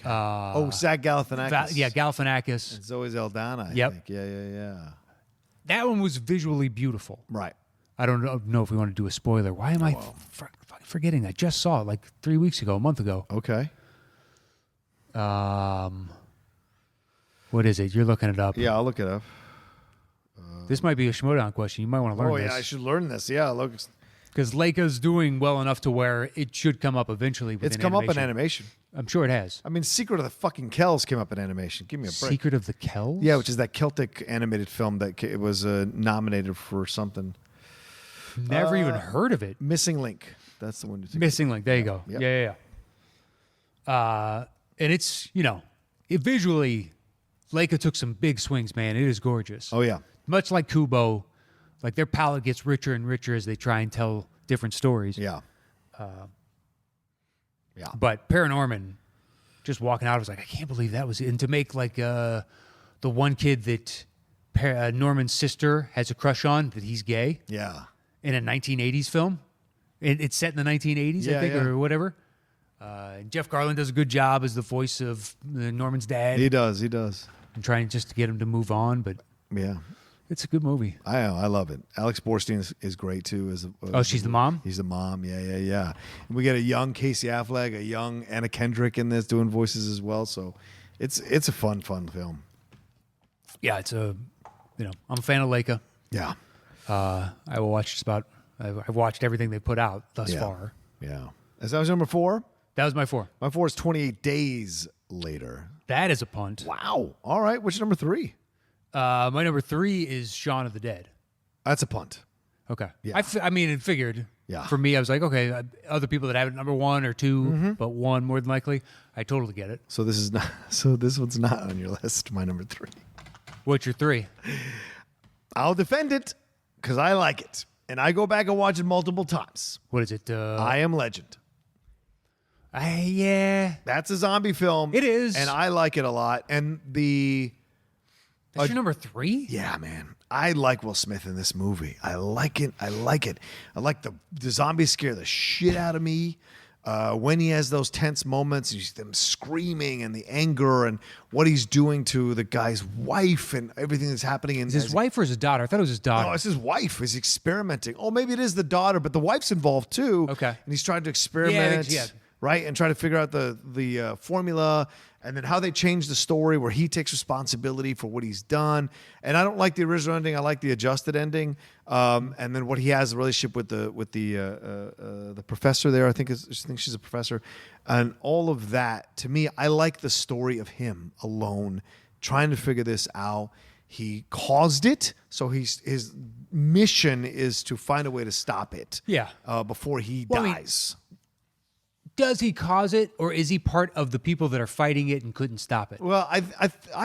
Zach Galifianakis. Galifianakis. And Zoe Saldana, I Yep. think. Yeah. That one was visually beautiful. Right. I don't know if we want to do a spoiler. Why am I fucking forgetting? I just saw it like 3 weeks ago, a month ago. Okay. What is it? You're looking it up. Yeah, I'll look it up. This might be a Schmodown question. You might want to learn this. Oh, yeah, I should learn this. Yeah, look. Because Leica's doing well enough to where it should come up eventually within It's come up in animation. I'm sure it has. I mean, Secret of the fucking Kells came up in animation. Give me a break. Secret of the Kells? Yeah, which is that Celtic animated film that it was nominated for something. Never even heard of it. Missing Link. That's the one. Missing Link. There you go. Yep. Yeah. And it's, it visually, Leica took some big swings, man. It is gorgeous. Oh, yeah. Much like Kubo, like their palette gets richer and richer as they try and tell different stories. Yeah. But Paranorman, just walking out, I was like, I can't believe that was it. And to make like the one kid that Norman's sister has a crush on, that he's gay. Yeah. In a 1980s film. It's set in the 1980s, I think, or whatever. Jeff Garlin does a good job as the voice of Norman's dad. He does. And trying just to get him to move on, but yeah, it's a good movie. I love it. Alex Borstein is great too. She's the mom? He's the mom. Yeah. And we get a young Casey Affleck, a young Anna Kendrick in this doing voices as well. So it's a fun film. Yeah, it's I'm a fan of Leica. Yeah. I will watch I've watched everything they put out thus far. Yeah. Is that was number 4? That was my 4. My 4 is 28 Days Later. That is a punt. Wow. All right. What's your number 3? My number 3 is Shaun of the Dead. That's a punt. Okay. Yeah. I mean, it figured. Yeah. For me, I was like, okay, other people that have it number 1 or 2, but 1 more than likely, I totally get it. So this one's not on your list. My number 3. What's your 3? I'll defend it because I like it. And I go back and watch it multiple times. What is it? I Am Legend. Yeah. That's a zombie film. It is. And I like it a lot. And That's your number 3? Yeah, man. I like Will Smith in this movie. I like it. I like the zombies scare the shit out of me. When he has those tense moments, you see them screaming and the anger and what he's doing to the guy's wife and everything that's happening. Is his wife or his daughter? I thought it was his daughter. No, it's his wife. He's experimenting. Oh, maybe it is the daughter, but the wife's involved too. Okay. And he's trying to experiment, right? And try to figure out the formula and then how they change the story where he takes responsibility for what he's done. And I don't like the original ending. I like the adjusted ending. And then what he has, the relationship with the professor there. I think she's a professor. And all of that, to me, I like the story of him alone, trying to figure this out. He caused it, so his mission is to find a way to stop it. Yeah. Before he dies. does he cause it, or is he part of the people that are fighting it and couldn't stop it? Well, I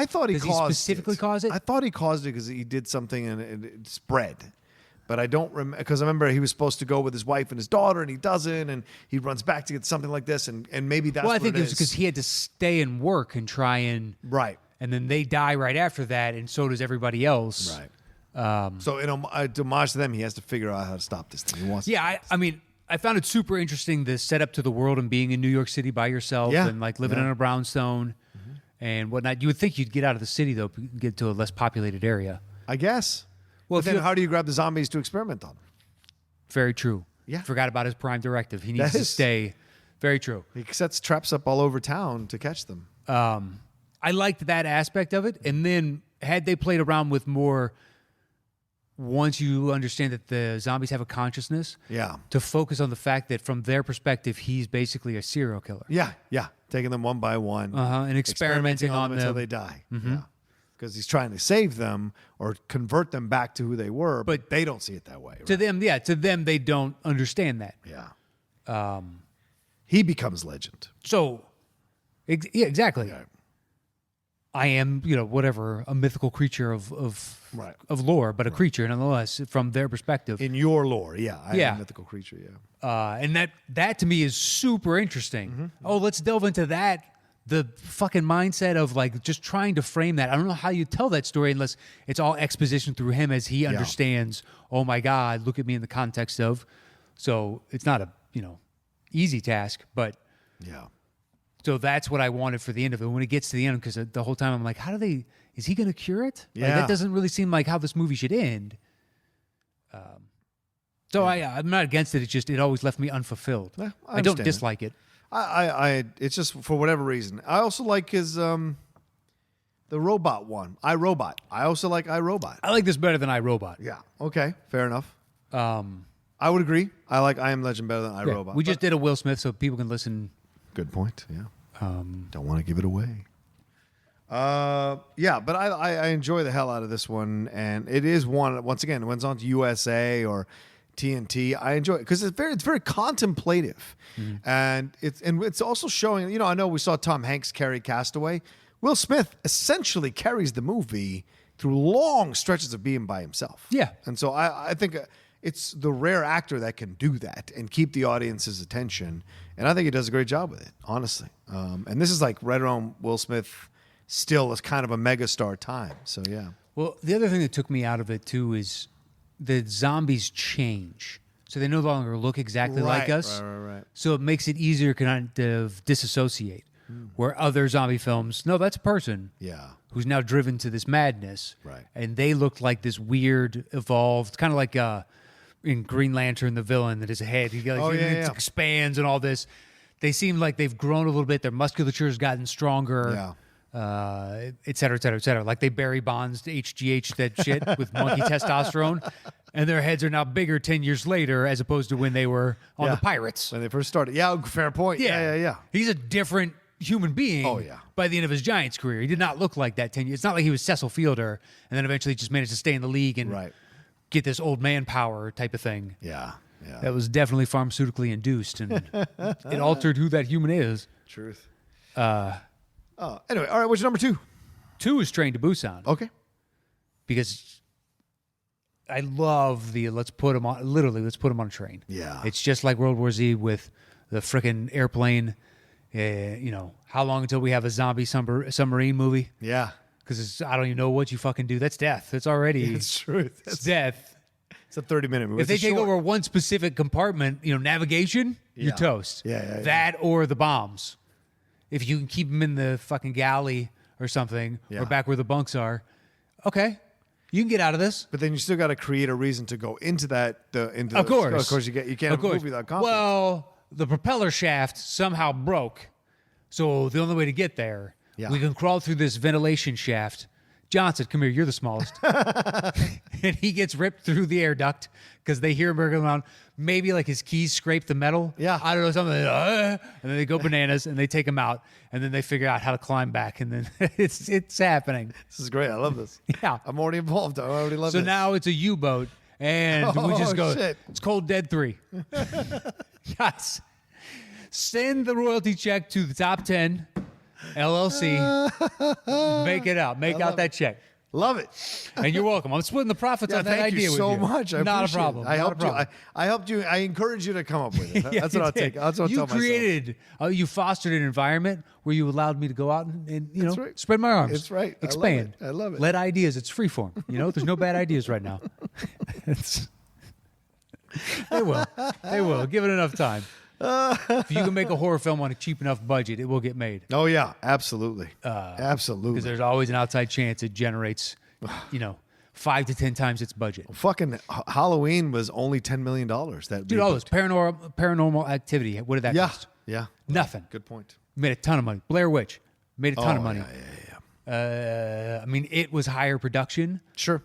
thought he Does he caused specifically cause it? I thought he caused it because he did something and it spread. But I don't remember, because I remember he was supposed to go with his wife and his daughter, and he doesn't, and he runs back to get something like this, and maybe that's Well, I think what it was because he had to stay and work and try and right. and then they die right after that, and so does everybody else. Right. So in homage to them, he has to figure out how to stop this thing. He wants. Yeah, I mean, I found it super interesting, the setup to the world and being in New York City by yourself Yeah. and like living in a brownstone and whatnot. You would think you'd get out of the city though, get to a less populated area. I guess. Well, But then how do you grab the zombies to experiment on? Very true. Yeah. Forgot about his prime directive. He needs That to is- stay. Very true. He sets traps up all over town to catch them. I liked that aspect of it. And then had they played around with more, once you understand that the zombies have a consciousness, Yeah. to focus on the fact that from their perspective, he's basically a serial killer. Yeah. Taking them one by one. And experimenting on until them. they die. Yeah. Because he's trying to save them or convert them back to who they were, but they don't see it that way. To Right? them, they don't understand that. Yeah. He becomes legend. So, yeah, exactly. Yeah. I am, whatever, a mythical creature of Right. of lore, but a creature nonetheless from their perspective. In your lore, yeah. I Yeah. am a mythical creature, yeah. And that to me is super interesting. Oh, let's delve into that. The fucking mindset of like just trying to frame that. I don't know how you tell that story unless it's all exposition through him as he understands. Oh my God, look at me in the context of. So it's not a easy task, but Yeah. so that's what I wanted for the end of it. When it gets to the end, because the whole time I'm like, is he going to cure it? Like, Yeah. that doesn't really seem like how this movie should end. So I'm not against it. It's just, it always left me unfulfilled. Yeah, I I don't understand dislike it. I it's just for whatever reason. I also like his the robot one. iRobot. I also like iRobot. I like this better than iRobot. Yeah. Okay. Fair enough. I would agree. I like I Am Legend better than iRobot. We just did a Will Smith so people can listen. Good point. Yeah. Don't want to give it away. Yeah, but I enjoy the hell out of this one, and it is one once again when it's on to USA or TNT. I enjoy it because it's very contemplative, and it's also showing. I know we saw Tom Hanks carry Castaway. Will Smith essentially carries the movie through long stretches of being by himself. Yeah. And so I think it's the rare actor that can do that and keep the audience's attention. And I think he does a great job with it, honestly. And this is like right around Will Smith still is kind of a megastar time. So, yeah. Well, the other thing that took me out of it too is the zombies change. So they no longer look exactly like us. Right. So it makes it easier to kind of disassociate. Where other zombie films, no, that's a person. Yeah. Who's now driven to this madness. Right. And they looked like this weird, evolved, kind of like in Green Lantern, the villain, that his head it expands and all this. They seem like they've grown a little bit. Their musculature has gotten stronger. Yeah. Et cetera, et cetera, et cetera. Like they Barry Bonds, HGH, that shit with monkey testosterone. And their heads are now bigger 10 years later as opposed to when they were on the Pirates. When they first started. Yeah, fair point. Yeah. He's a different human being by the end of his Giants career. He did not look like that 10 years. It's not like he was Cecil Fielder and then eventually just managed to stay in the league and get this old man power type of thing. Yeah. That was definitely pharmaceutically induced and it altered who that human is. Truth. Anyway, all right, what's your number 2? 2 is Train to Busan. Okay. Because I love the let's put him on a train. Yeah. It's just like World War Z with the frickin' airplane. How long until we have a zombie submarine movie? Yeah. Because I don't even know what you fucking do. That's death. It's already It's truth. it's death. It's a 30-minute movie. If they take over one specific compartment, navigation, you're toast. Yeah. That or the bombs. If you can keep them in the fucking galley or something, or back where the bunks are, okay, you can get out of this. But then you still got to create a reason to go into that. Of course, you can't have a movie without conflict. Well, the propeller shaft somehow broke, so the only way to get there, we can crawl through this ventilation shaft. Johnson, come here, you're the smallest. And he gets ripped through the air duct because they hear him going around. Maybe like his keys scrape the metal. Yeah. I don't know, something. And then they go bananas and they take him out. And then they figure out how to climb back. And then it's happening. This is great. I love this. Yeah. I'm already involved. I already love So this. now it's a U-boat. And we just go, shit. it's Cold Dead 3. Yes. Send the royalty check to the Top 10 LLC. Make it out. Make out that check. Love it. And you're welcome. I'm splitting the profits on that thank idea you with so you. much. I Not a appreciate problem. it. I Not a helped you. problem. I helped you. I encouraged you to come up with it. Yeah, That's what I'll you take. did. That's what I'll You tell myself. created, you fostered an environment where you allowed me to go out and That's right. spread my arms. That's right. I love Expand. it. I love it. Let ideas. It's free form. There's no bad ideas right now. They will. They will. Give it enough time. If you can make a horror film on a cheap enough budget, it will get made. Oh yeah, absolutely, absolutely. Because there's always an outside chance it generates, 5 to 10 times its budget. Fucking Halloween was only $10 million. That Dude, all this paranormal activity. What did that yeah, cost? yeah. Nothing. Good point. Made a ton of money. Blair Witch made a ton of money. Yeah. I mean, it was higher production, Sure.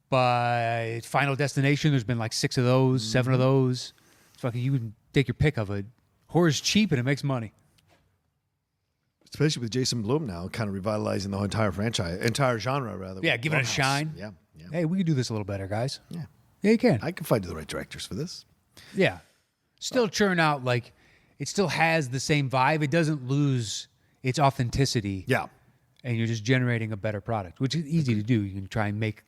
but Final Destination, there's been like 6 of those, 7 of those. Fucking, you can take your pick of it. Horror's cheap and it makes money. Especially with Jason Blum now, kind of revitalizing the entire genre rather. Yeah, giving it a Blumhouse. shine. Yeah. Hey, we can do this a little better, guys. Yeah. Yeah, you can. I can find the right directors for this. Yeah. Still churn out, like, it still has the same vibe. It doesn't lose its authenticity. Yeah. And you're just generating a better product, which is easy to do. You can try and make,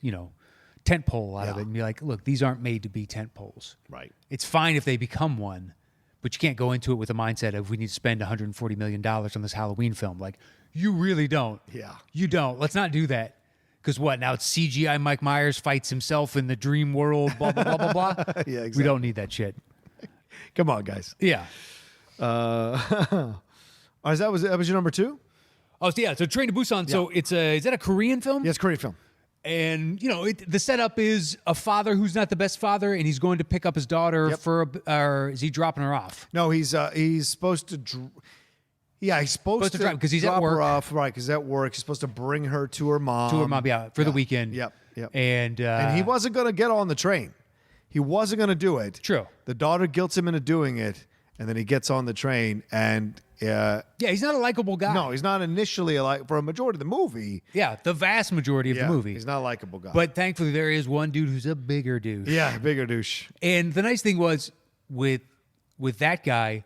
tent pole out of Yeah. it and be like, look, these aren't made to be tent poles. Right. It's fine if they become one, but you can't go into it with a mindset of we need to spend $140 million on this Halloween film. Like, you really don't. Yeah. You don't. Let's not do that. Because what? Now it's CGI Mike Myers fights himself in the dream world, blah, blah, blah, blah, blah. Yeah, exactly. We don't need that shit. Come on, guys. Yeah. That was your number 2? Oh, so yeah. So Train to Busan. So it's is that a Korean film? Yes, Korean film. And, the setup is a father who's not the best father, and he's going to pick up his daughter or is he dropping her off? No, he's supposed to. He's supposed to drive because he's drop at work. her off, right? Because at work, he's supposed to bring her to her mom. For the weekend. Yep. And he wasn't going to get on the train. He wasn't going to do it. True. The daughter guilts him into doing it, and then he gets on the train, and he's not a likable guy. no, he's not initially for a majority of the movie. Yeah, the vast majority of the movie. He's not a likable guy. But thankfully, there is one dude who's a bigger dude. yeah, bigger douche. And the nice thing was with that guy,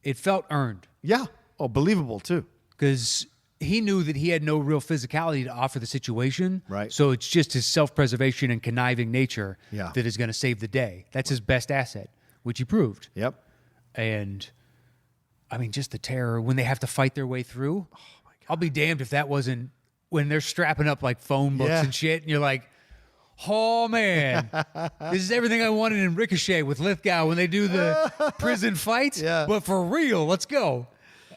it felt earned Yeah. Oh, believable too. because he knew that he had no real physicality to offer the situation. Right. So it's just his self-preservation and conniving nature Yeah. that is going to save the day. That's his best asset, which he proved. Yep. And I mean, just the terror when they have to fight their way through. Oh my God. I'll be damned if that wasn't when they're strapping up like phone books Yeah. and shit, and you're like, oh man, this is everything I wanted in Ricochet with Lithgow when they do the prison fights. Yeah. But for real, let's go.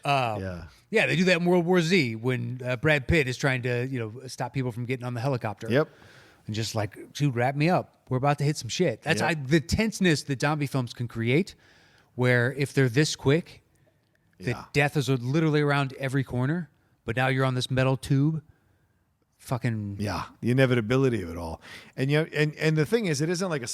Yeah. Yeah, they do that in World War Z when Brad Pitt is trying to, stop people from getting on the helicopter. Yep. And just like, dude, wrap me up. We're about to hit some shit. That's Yep. the tenseness that zombie films can create, where if they're this quick, that death is literally around every corner, but now you're on this metal tube. Fucking Yeah, the inevitability of it all, and and the thing is, it isn't like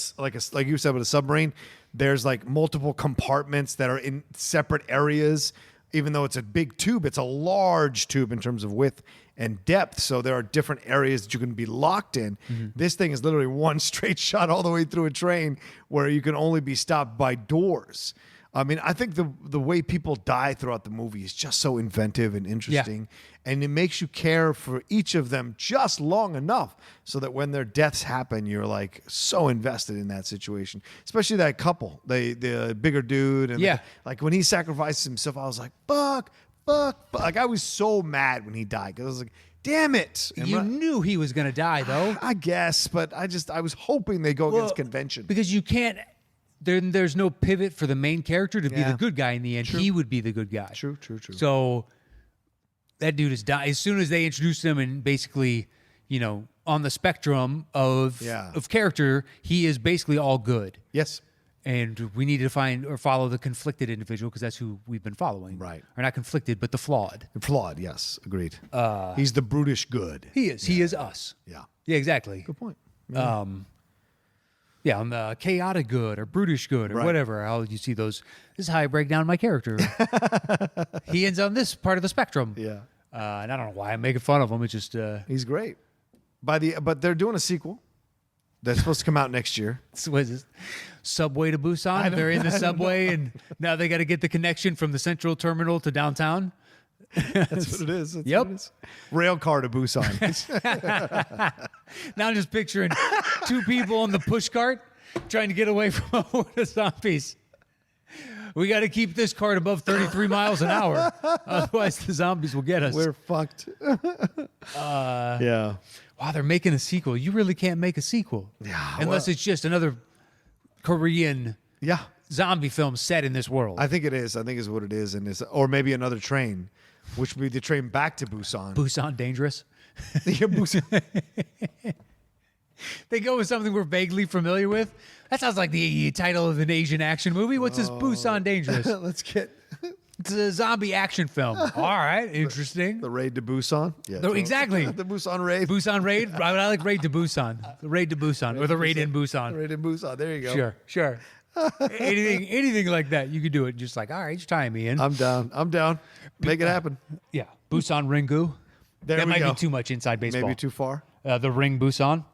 like you said with a submarine. There's like multiple compartments that are in separate areas. Even though it's a big tube, it's a large tube in terms of width and depth. So there are different areas that you can be locked in. Mm-hmm. This thing is literally one straight shot all the way through a train where you can only be stopped by doors. I mean, I think the way people die throughout the movie is just so inventive and interesting. And it makes you care for each of them just long enough so that when their deaths happen, you're like so invested in that situation. Especially that couple, the bigger dude. And like when he sacrifices himself, I was like, fuck. Like I was so mad when he died because I was like, damn it. And you knew he was going to die, though. I guess, but I was hoping they go against convention. Because you can't. There's no pivot for the main character to be the good guy in the end. True. He would be the good guy. True. So that dude is dying. As soon as they introduced him and basically, on the spectrum of character, he is basically all good. Yes. And we need to find or follow the conflicted individual because that's who we've been following. Right. Or not conflicted, but the flawed. Flawed, yes. Agreed. He's the brutish good. He is. He is us. Yeah. Yeah, exactly. Good point. Yeah, on the chaotic good or brutish good or whatever. How you see those? This is how I break down my character. He ends on this part of the spectrum. Yeah. And I don't know why I'm making fun of him. It's just He's great. But they're doing a sequel. That's supposed to come out next year. Was it Subway to Busan? They're in the subway, and now they got to get the connection from the central terminal to downtown. That's what it is. That's Yep. what it is. Rail car to Busan. Now I'm just picturing two people on the push cart trying to get away from a horde of zombies. We got to keep this cart above 33 miles an hour. Otherwise, the zombies will get us. We're fucked. Yeah. Wow, they're making a sequel. You really can't make a sequel. Yeah, Unless it's just another Korean Yeah. zombie film set in this world. I think it is. I think is what it is. And it's, or maybe another train, which would be the train back to Busan. Busan Dangerous. Yeah, Busan. They go with something we're vaguely familiar with. That sounds like the title of an Asian action movie. What's this Busan Dangerous? Let's get It's a zombie action film. All right, interesting. the raid to Busan. Yeah, Exactly. The Busan raid. Busan Raid? I like Raid to Busan. The Raid to Busan. Or the Raid in Busan. Raid in Busan. There you go. Sure. anything like that. You could do it. Just like, all right, you're tying me in. I'm down. Make it happen. Yeah. Busan Ringu. There That we might go. be too much inside baseball. Maybe too far. The Ring Busan.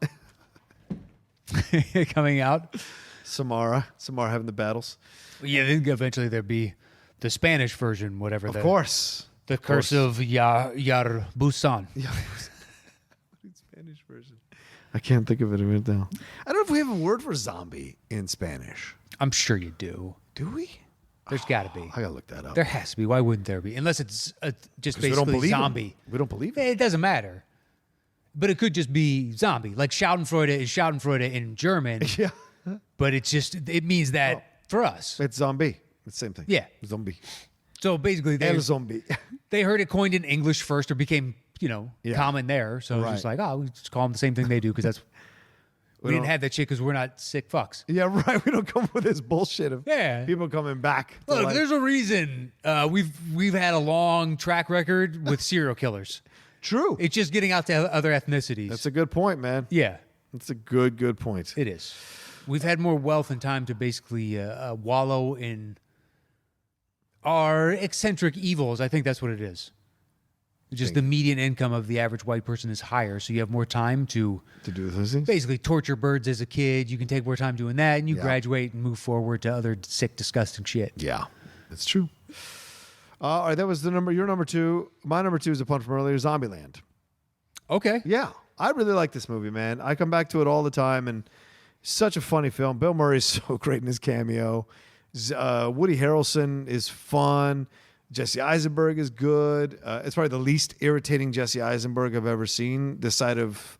Coming out. Samara having the battles. Yeah, then eventually there'd be the Spanish version, whatever. Of course. The Curse of Yar Busan. Yeah. Spanish version. I can't think of it right now. I don't know if we have a word for zombie in Spanish. I'm sure you do. Do we? There's got to be. I gotta look that up. There has to be. Why wouldn't there be? Unless it's just 'Cause we don't basically believe 'em. zombie. We don't believe it. It doesn't matter. But it could just be zombie. Like Schadenfreude is Schadenfreude in German, Yeah. but it means that for us. It's zombie. It's the same thing. Yeah. Zombie. So basically El zombie. they heard it coined in English first or became, Yeah. common there. So it's just Right. like, we just call them the same thing they do because that's we didn't don't- have that shit because we're not sick fucks. Yeah, right. We don't come up with this bullshit of Yeah. people coming back. to Look, life. there's a reason we've had a long track record with serial killers. True. It's just getting out to other ethnicities. That's a good point, man. Yeah, That's a good point. it is. We've had more wealth and time to basically wallow in our eccentric evils. I think that's what it is. Just the median income of the average white person is higher, so you have more time to To do those things. basically torture birds as a kid. You can take more time doing that, and you Yeah. graduate and move forward to other sick, disgusting shit. Yeah, that's true. All right, that was your number two. My number two is a punch from earlier, Zombieland. Okay. Yeah, I really like this movie, man. I come back to it all the time, and such a funny film. Bill Murray is so great in his cameo. Woody Harrelson is fun. Jesse Eisenberg is good. It's probably the least irritating Jesse Eisenberg I've ever seen. This side of,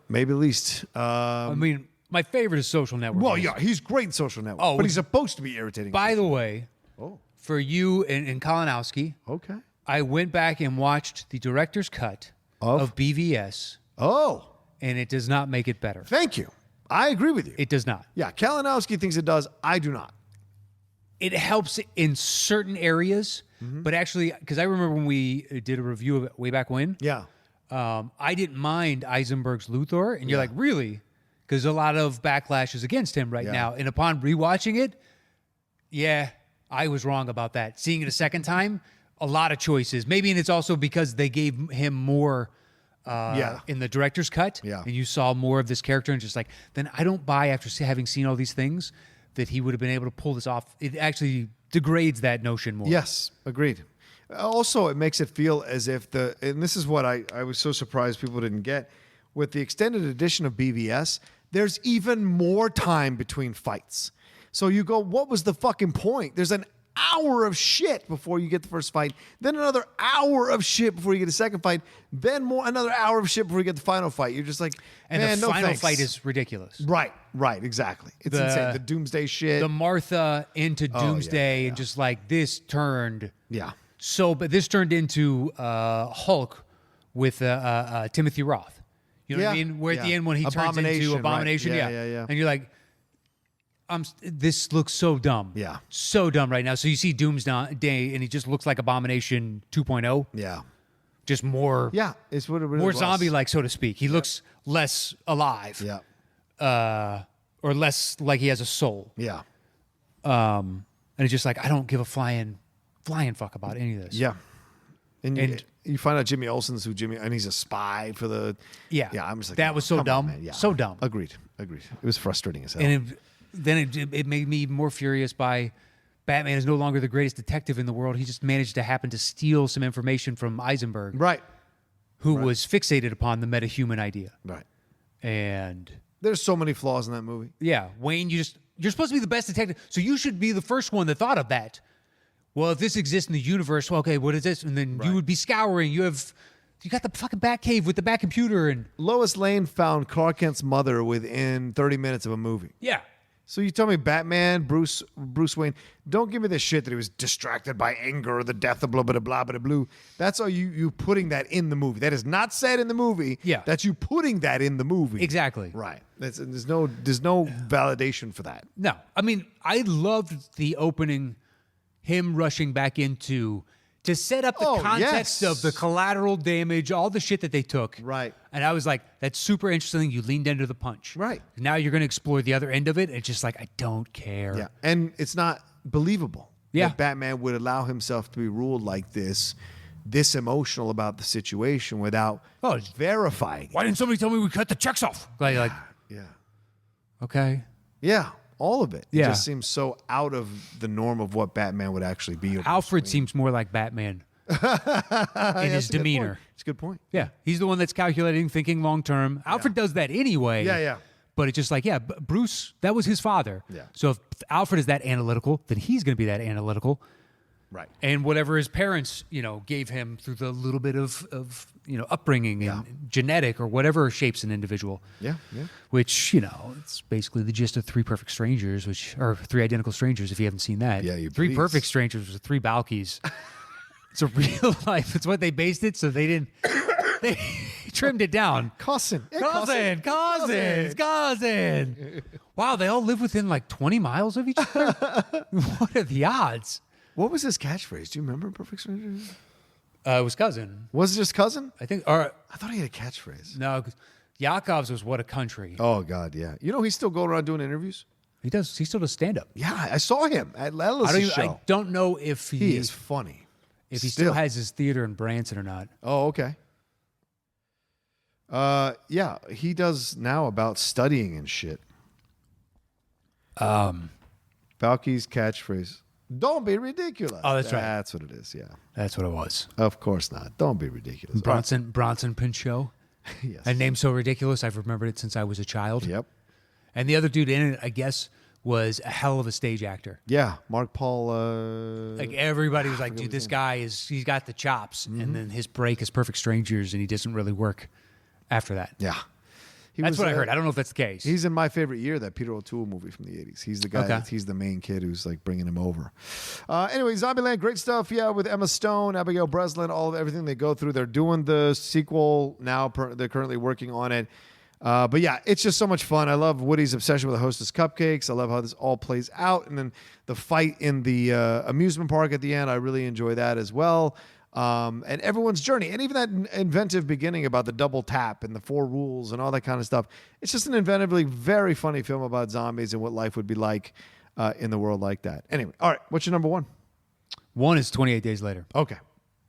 maybe least. I mean, my favorite is Social Network. Well, yeah, he's great in Social Network, Oh, but he's supposed to be irritating. By the way, Oh, for you and Kalinowski, okay. I went back and watched the director's cut of BVS, Oh, and it does not make it better. thank you. I agree with you. It does not. Yeah, Kalinowski thinks it does. I do not. It helps in certain areas, but actually, because I remember when we did a review of it way back when, Yeah. I didn't mind Eisenberg's Luthor, and you're like, really? Because a lot of backlash is against him right Yeah. now. And upon rewatching it, yeah, I was wrong about that. Seeing it a second time, a lot of choices. Maybe, and it's also because they gave him more in the director's cut, Yeah. and you saw more of this character, and just like, then I don't buy after having seen all these things that he would have been able to pull this off. It actually degrades that notion more. Yes, agreed. Also, it makes it feel as if and this is what I was so surprised people didn't get, with the extended edition of BVS, there's even more time between fights. So you go, what was the fucking point? There's an hour of shit before you get the first fight, then another hour of shit before you get the second fight, then another hour of shit before you get the final fight. You're just like, And man, the no final thanks. fight is ridiculous. Right, exactly. It's insane. The Doomsday shit. The Martha into Doomsday, and just like this turned yeah. but this turned into Hulk with Timothy Roth. You know what I Yeah, mean? Where at the yeah. end when he turns Abomination, into right. Abomination, Yeah. and you're like, this looks so dumb. Yeah. So dumb right now. So you see Doomsday, and he just looks like Abomination 2.0, Yeah. just more Yeah. It's what it really more was. zombie-like, so to speak. He looks less alive, Yeah. or less like he has a soul. Yeah. And it's just like, I don't give a flying fuck about any of this. Yeah. And you find out Jimmy Olsen's and he's a spy for the. Yeah. Yeah, I'm just like, that was so come dumb. on, man. Yeah. So dumb. Agreed. It was frustrating as hell. And then it made me more furious by Batman is no longer the greatest detective in the world. He just managed to happen to steal some information from Eisenberg, right. who was fixated upon the metahuman idea. Right. And there's so many flaws in that movie. yeah, Wayne, you're supposed to be the best detective, so you should be the first one that thought of that. Well, if this exists in the universe, well, okay, what is this? And then you would be scouring. You got the fucking Batcave with the Bat computer and Lois Lane found Clark Kent's mother within 30 minutes of a movie. yeah. So you tell me Batman, Bruce Wayne, don't give me this shit that he was distracted by anger or the death of blah, blah, blah, blah, blah. That's all you putting that in the movie. That is not said in the movie. Yeah. That's you putting that in the movie. Exactly. Right. There's no validation for that. No, I mean, I loved the opening, him rushing back into to set up the context of the collateral damage, all the shit that they took. Right. And I was like, that's super interesting. You leaned into the punch. Right. Now you're going to explore the other end of it. It's just like, I don't care. Yeah. And it's not believable. Yeah. That Batman would allow himself to be ruled like this emotional about the situation without verifying. Why didn't somebody tell me we cut the checks off? Like, Yeah. okay. Yeah. All of it. Yeah. It just seems so out of the norm of what Batman would actually be. Alfred seems more like Batman in his demeanor. It's a good point. Yeah. He's the one that's calculating, thinking long term. Alfred does that anyway. Yeah. But it's just like, Bruce, that was his father. Yeah. So if Alfred is that analytical, then he's going to be that analytical. Right. And whatever his parents, gave him through the little bit of upbringing and genetic or whatever shapes an individual. Yeah. Which, it's basically the gist of Three Perfect Strangers, or Three Identical Strangers, if you haven't seen that. Yeah, Three please. Perfect Strangers was three Balkies. It's a real life. It's what they based it, so they trimmed it down. Cousin. Wow, they all live within like 20 miles of each other? What are the odds? What was his catchphrase? Do you remember Perfect Strangers? It was cousin. Was it just cousin? I think, or I thought he had a catchphrase. no, Yakov's was what a country. Oh, God, yeah. He's still going around doing interviews? He still does stand up. Yeah, I saw him at Ellis' show. I don't know if He is funny. If he still has his theater in Branson or not. Oh, okay. Yeah, he does now about studying and shit. Balky's catchphrase. Don't be ridiculous. Oh, that's right. That's what it is, yeah. That's what it was. Of course not. Don't be ridiculous. Bronson Pinchot. Yes. A name so ridiculous, I've remembered it since I was a child. Yep. And the other dude in it, I guess, was a hell of a stage actor. Yeah, Mark Paul. Like everybody was like, dude, this guy he's got the chops. And then his break is Perfect Strangers, and he doesn't really work after that. Yeah. That's what I heard. I don't know if that's the case. He's in My Favorite Year, that Peter O'Toole movie from the 80s. He's the guy, he's the main kid who's like bringing him over. Anyway, Zombieland, great stuff. Yeah, with Emma Stone, Abigail Breslin, everything they go through. They're doing the sequel now. They're currently working on it. But yeah, it's just so much fun. I love Woody's obsession with the Hostess cupcakes. I love how this all plays out. And then the fight in the amusement park at the end, I really enjoy that as well. And everyone's journey, and even that inventive beginning about the double tap and the 4 rules and all that kind of stuff. It's just an inventively very funny film about zombies and what life would be like in the world like that. Anyway, all right, what's your number 1? 1 is 28 Days Later. Okay,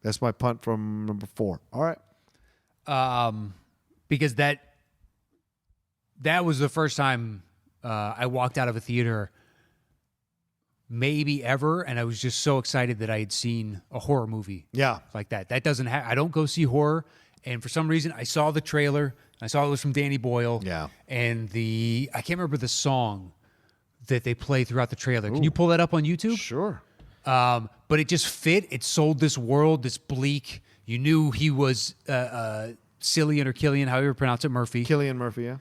that's my punt from number 4. All right, because that was the first time I walked out of a theater maybe ever, and I was just so excited that I had seen a horror movie like that. That doesn't I don't go see horror, and for some reason I saw the trailer. I saw it was from Danny Boyle. Yeah. And I can't remember the song that they play throughout the trailer. Can you pull that up on YouTube? Sure. But it just fit. It sold this world, this bleak. You knew he was Cillian or Killian, however you pronounce it, Murphy. Cillian Murphy, yeah.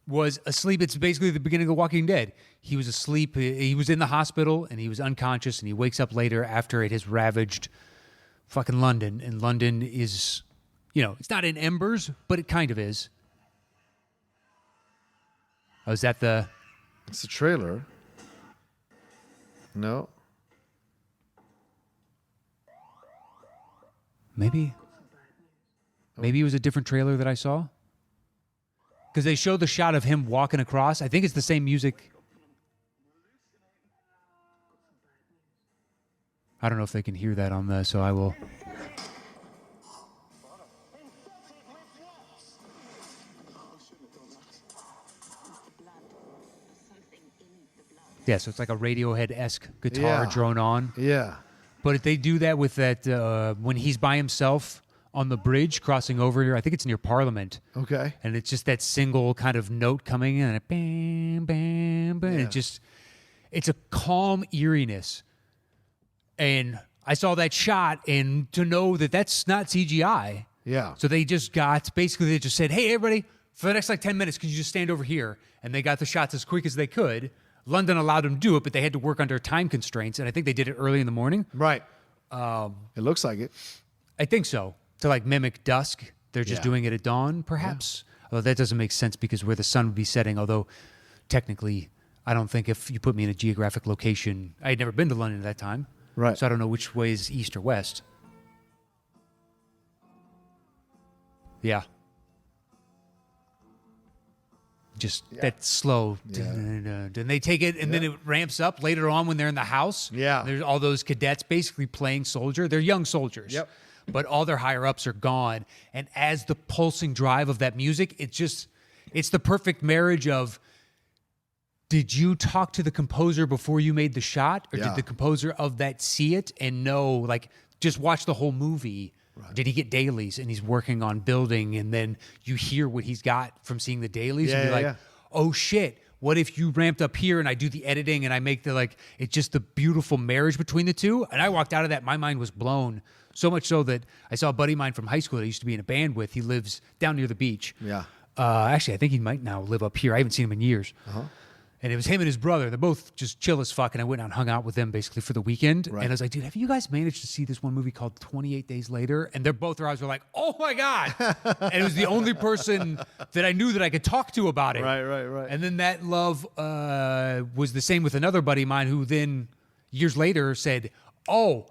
Was asleep. It's basically the beginning of Walking Dead. He was asleep. He was in the hospital, and he was unconscious, and he wakes up later after it has ravaged fucking London. And London is, it's not in embers, but it kind of is. Oh, is that the... It's the trailer. No. Maybe it was a different trailer that I saw. Because they show the shot of him walking across. I think it's the same music. I don't know if they can hear that on the, so I will. Yeah, so it's like a Radiohead-esque guitar drone on. Yeah. But they do that with that when he's by himself on the bridge crossing over here. I think it's near Parliament. Okay. And it's just that single kind of note coming in, and it bam, bam, bam. Yeah. And it's a calm eeriness. And I saw that shot, and to know that that's not CGI. Yeah. So they just said, hey, everybody, for the next 10 minutes, could you just stand over here? And they got the shots as quick as they could. London allowed them to do it, but they had to work under time constraints, and I think they did it early in the morning. Right. It looks like it. I think so. To mimic dusk, they're just doing it at dawn, perhaps. Yeah. Although that doesn't make sense because where the sun would be setting, although technically I don't think if you put me in a geographic location, I had never been to London at that time. Right. So I don't know which way is east or west. Yeah. Just that slow. Yeah. And they take it, and then it ramps up later on when they're in the house. Yeah. There's all those cadets basically playing soldier. They're young soldiers. Yep. But all their higher-ups are gone. And as the pulsing drive of that music, it's the perfect marriage of, did you talk to the composer before you made the shot? Or did the composer of that see it and know, just watch the whole movie? Right. Did he get dailies and he's working on building, and then you hear what he's got from seeing the dailies and you're oh shit, what if you ramped up here and I do the editing and I make it's just the beautiful marriage between the two? And I walked out of that, my mind was blown, so much so that I saw a buddy of mine from high school that I used to be in a band with. He lives down near the beach. Yeah. Actually, I think he might now live up here. I haven't seen him in years. Uh-huh. And it was him and his brother. They're both just chill as fuck. And I went out and hung out with them basically for the weekend. Right. And I was like, dude, have you guys managed to see this one movie called 28 Days Later? And their eyes were like, oh my God. And it was the only person that I knew that I could talk to about it. Right. And then that love was the same with another buddy of mine who then years later said, oh,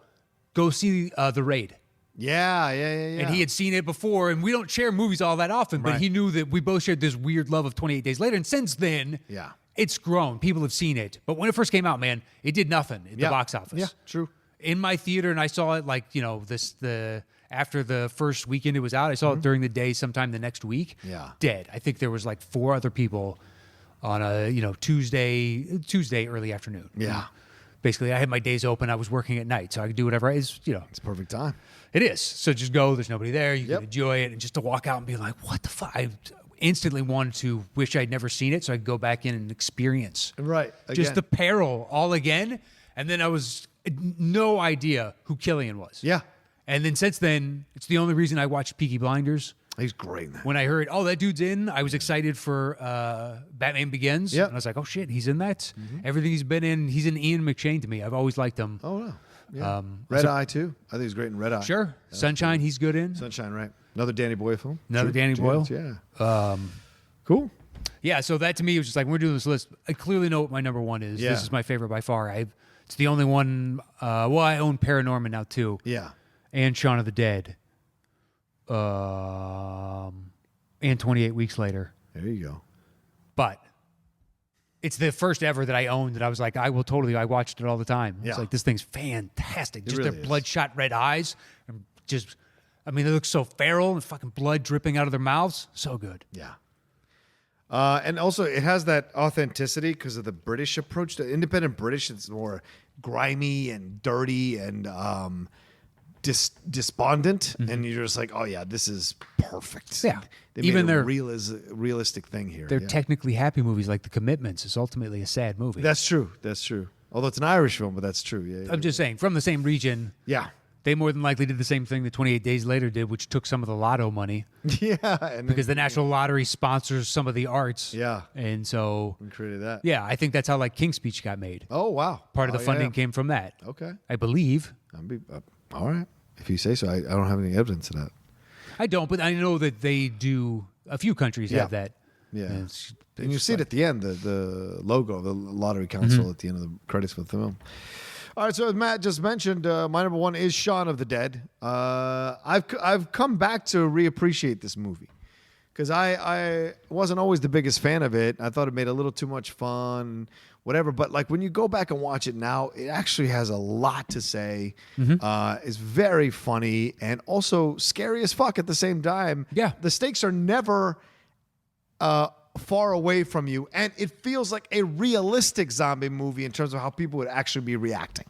go see The Raid. Yeah. And he had seen it before, and we don't share movies all that often, but he knew that we both shared this weird love of 28 Days Later. And since then, it's grown. People have seen it. But when it first came out, man, it did nothing at the box office. Yeah, true. In my theater, and I saw it after the first weekend it was out, I saw it during the day sometime the next week. Yeah. Dead. I think there was 4 other people on a, Tuesday early afternoon. Yeah. Basically, I had my days open. I was working at night, so I could do whatever. It's a perfect time. It is. So just go. There's nobody there. You can enjoy it, and just to walk out and be like, what the fuck? I instantly wanted to wish I'd never seen it so I could go back in and experience. Right. Again. Just the peril all again. And then I was no idea who Killian was. Yeah. And then since then, it's the only reason I watched Peaky Blinders. He's great in that. When I heard, that dude's in, I was excited for Batman Begins. Yeah. And I was like, oh shit, he's in that. Mm-hmm. Everything he's been in, he's in Ian McShane to me. I've always liked him. Oh, no. Yeah. Red Eye, too. I think he's great in Red Eye. Sure. Sunshine, he's good in. Sunshine, right. Another Danny Boyle film. Another Danny Boyle. Yeah. Cool. Yeah, so that to me was just when we're doing this list, I clearly know what my number one is. Yeah. This is my favorite by far. It's the only one. I own Paranorman now, too. Yeah. And Shaun of the Dead. And 28 Weeks Later. There you go. But it's the first ever that I owned that I was like, I watched it all the time. Yeah. It's like, this thing's fantastic. Just really their bloodshot red eyes. And they look so feral and fucking blood dripping out of their mouths. So good. Yeah. And also, it has that authenticity because of the British approach. The independent British, it's more grimy and dirty and despondent, and you're just like, oh yeah, this is perfect. Yeah, they even made their realistic thing here. They're technically happy movies, like The Commitments is ultimately a sad movie. That's true. Although it's an Irish film, but that's true. Yeah. I'm just saying, from the same region. Yeah. They more than likely did the same thing that 28 Days Later did, which took some of the lotto money. Yeah. Because the National Lottery sponsors some of the arts. Yeah. And so... we created that. Yeah, I think that's how King's Speech got made. Oh, wow. Part of the funding came from that. Okay. I believe. All right. If you say so. I don't have any evidence of that. I don't, but I know that they do... A few countries have that. Yeah. And you see it at the end, the logo, the Lottery Council at the end of the credits for the film. All right, so as Matt just mentioned, my number one is Shaun of the Dead. I've come back to reappreciate this movie because I wasn't always the biggest fan of it. I thought it made a little too much fun, whatever. But like when you go back and watch it now, it actually has a lot to say. It's very funny and also scary as fuck at the same time. Yeah. The stakes are never far away from you, and it feels like a realistic zombie movie in terms of how people would actually be reacting,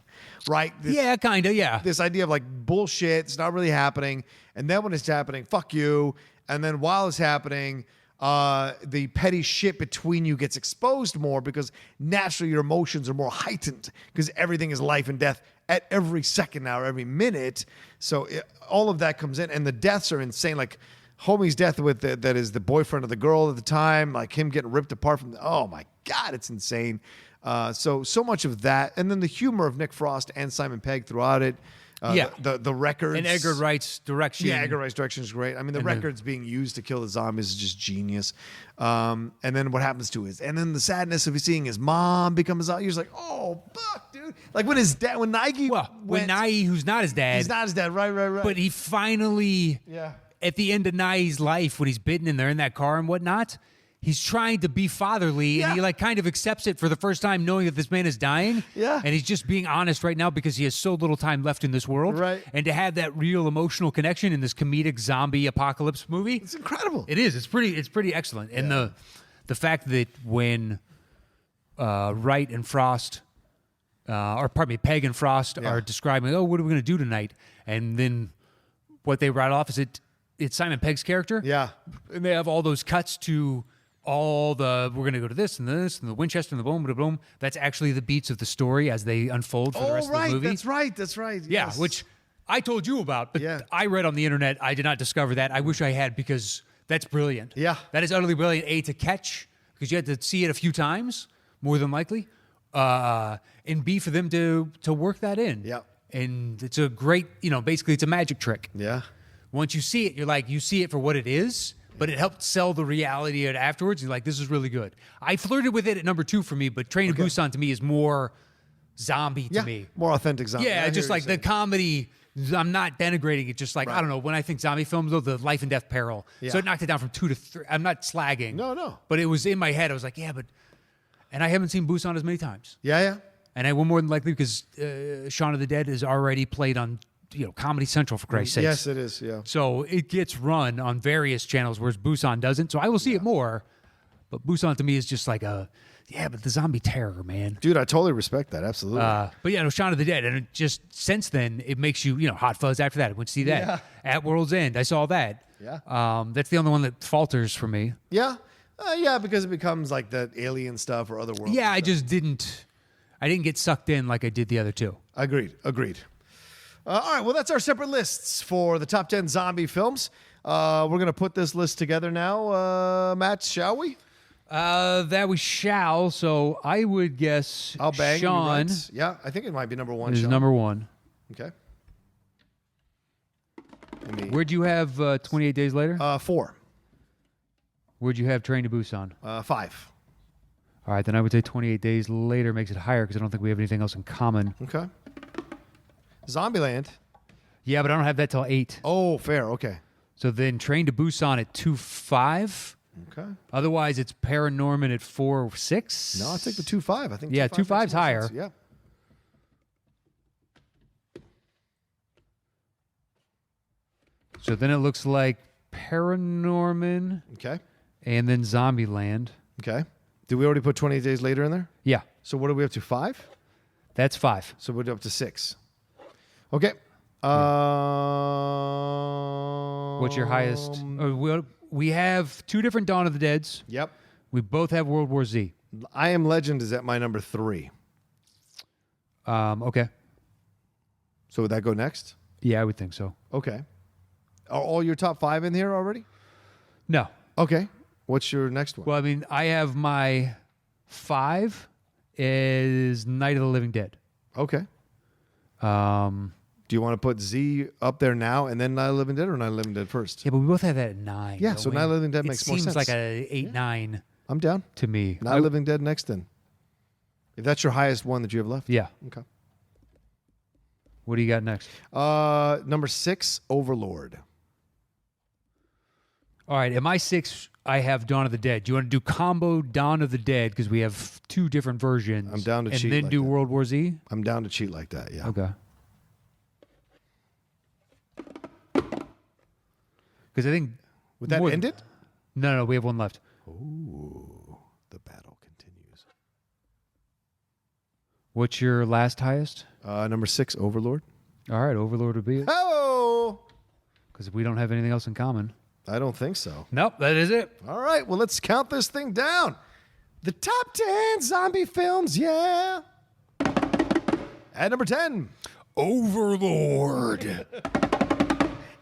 right? Yeah, kind of, yeah. This idea of like bullshit, it's not really happening, and then when it's happening, fuck you, and then while it's happening, the petty shit between you gets exposed more because naturally your emotions are more heightened because everything is life and death at every second now, every minute. So all of that comes in, and the deaths are insane. Like homie's death with that is the boyfriend of the girl at the time, like him getting ripped apart from oh my God, it's insane. So much of that. And then the humor of Nick Frost and Simon Pegg throughout it. The records. And Edgar Wright's direction. Yeah, Edgar Wright's direction is great. I mean, the records being used to kill the zombies is just genius. And then what happens to and then the sadness of seeing his mom become a zombie. You're just like, oh, fuck, dude. Like when his dad, when Nighy when Nighy, who's not his dad. He's not his dad, right. But he finally, at the end of Nighy's life, when he's bitten and they're in that car and whatnot, he's trying to be fatherly, and he like kind of accepts it for the first time, knowing that this man is dying. Yeah. And he's just being honest right now because he has so little time left in this world. Right. And to have that real emotional connection in this comedic zombie apocalypse movie, it's incredible. It is. It's pretty excellent. And the fact that when Wright and Frost, or pardon me, Pegg and Frost are describing, oh, what are we going to do tonight? And then what they write off is it's Simon Pegg's character. Yeah. And they have all those cuts to all the, we're going to go to this and the Winchester and the boom, boom, boom. That's actually the beats of the story as they unfold for the rest of the movie. That's right. Yeah, yes. which I told you about, but I read on the internet. I did not discover that. I wish I had because that's brilliant. Yeah. That is utterly brilliant, A, to catch, because you had to see it a few times, more than likely, and B, for them to work that in. Yeah. And it's a great, basically it's a magic trick. Yeah. Once you see it, you're like, you see it for what it is, but it helped sell the reality of it afterwards. You're like, this is really good. I flirted with it at number 2 for me, but Train to Busan to me is more zombie to me. More authentic zombie. Yeah, just like the comedy. I'm not denigrating it. Just like, I don't know, when I think zombie films, though, the life and death peril. Yeah. So it knocked it down from 2 to 3. I'm not slagging. No. But it was in my head. I was like, and I haven't seen Busan as many times. Yeah. And I will more than likely because Shaun of the Dead is already played on Comedy Central, for Christ's sake. Yes, it is, yeah. So it gets run on various channels, whereas Busan doesn't. So I will see it more. But Busan to me is just like but the zombie terror, man. Dude, I totally respect that, absolutely. But Shaun of the Dead. And it just since then, it makes you, Hot Fuzz after that. I went to see that. Yeah. At World's End, I saw that. Yeah. That's the only one that falters for me. Yeah. Because it becomes like the alien stuff or other world. Yeah, I didn't get sucked in like I did the other two. Agreed. All right, well, that's our separate lists for the top 10 zombie films. We're going to put this list together now, Matt, shall we? That we shall. So I would guess I'll bang. Sean. Right. Yeah, I think it might be number 1. Is Sean. number 1. Okay. Where'd you have 28 Days Later? 4. Where'd you have Train to Busan? 5. All right, then I would say 28 Days Later makes it higher because I don't think we have anything else in common. Okay. Zombieland. Yeah, but I don't have that till 8. Oh, fair. Okay. So then Train to Busan at 2.5. Okay. Otherwise, it's Paranorman at 4.6. No, I'll take the 2.5. I think. Yeah, 2.5's higher. Sense. Yeah. So then it looks like Paranorman. Okay. And then Zombieland. Okay. Did we already put 28 Days Later in there? Yeah. So what are we up to? 5? That's 5. So we're up to 6. Okay. What's your highest? We have 2 different Dawn of the Deads. Yep. We both have World War Z. I Am Legend is at my number 3. Okay. So would that go next? Yeah, I would think so. Okay. Are all your top 5 in here already? No. Okay. What's your next one? Well, I mean, I have my 5 is Night of the Living Dead. Okay. Do you want to put Z up there now and then Night of the Living Dead, or Night of the Living Dead first? Yeah, but we both have that at 9. Yeah, so Night of the Living Dead makes more sense. It seems like a 8, 9 I'm down. to me. Night of the Living Dead next then. If that's your highest one that you have left. Yeah. Okay. What do you got next? Number 6, Overlord. All right, at my 6, I have Dawn of the Dead. Do you want to do combo Dawn of the Dead because we have 2 different versions? I'm down to cheat and then like do that. World War Z. I'm down to cheat like that. Yeah. Okay. Because I think Would that end it? No, we have one left. Ooh, the battle continues. What's your last highest? Number 6, Overlord. All right, Overlord would be it. Oh, Because we don't have anything else in common. I don't think so. Nope, that is it. All right, well, let's count this thing down. The top 10 zombie films, yeah. At number 10, Overlord.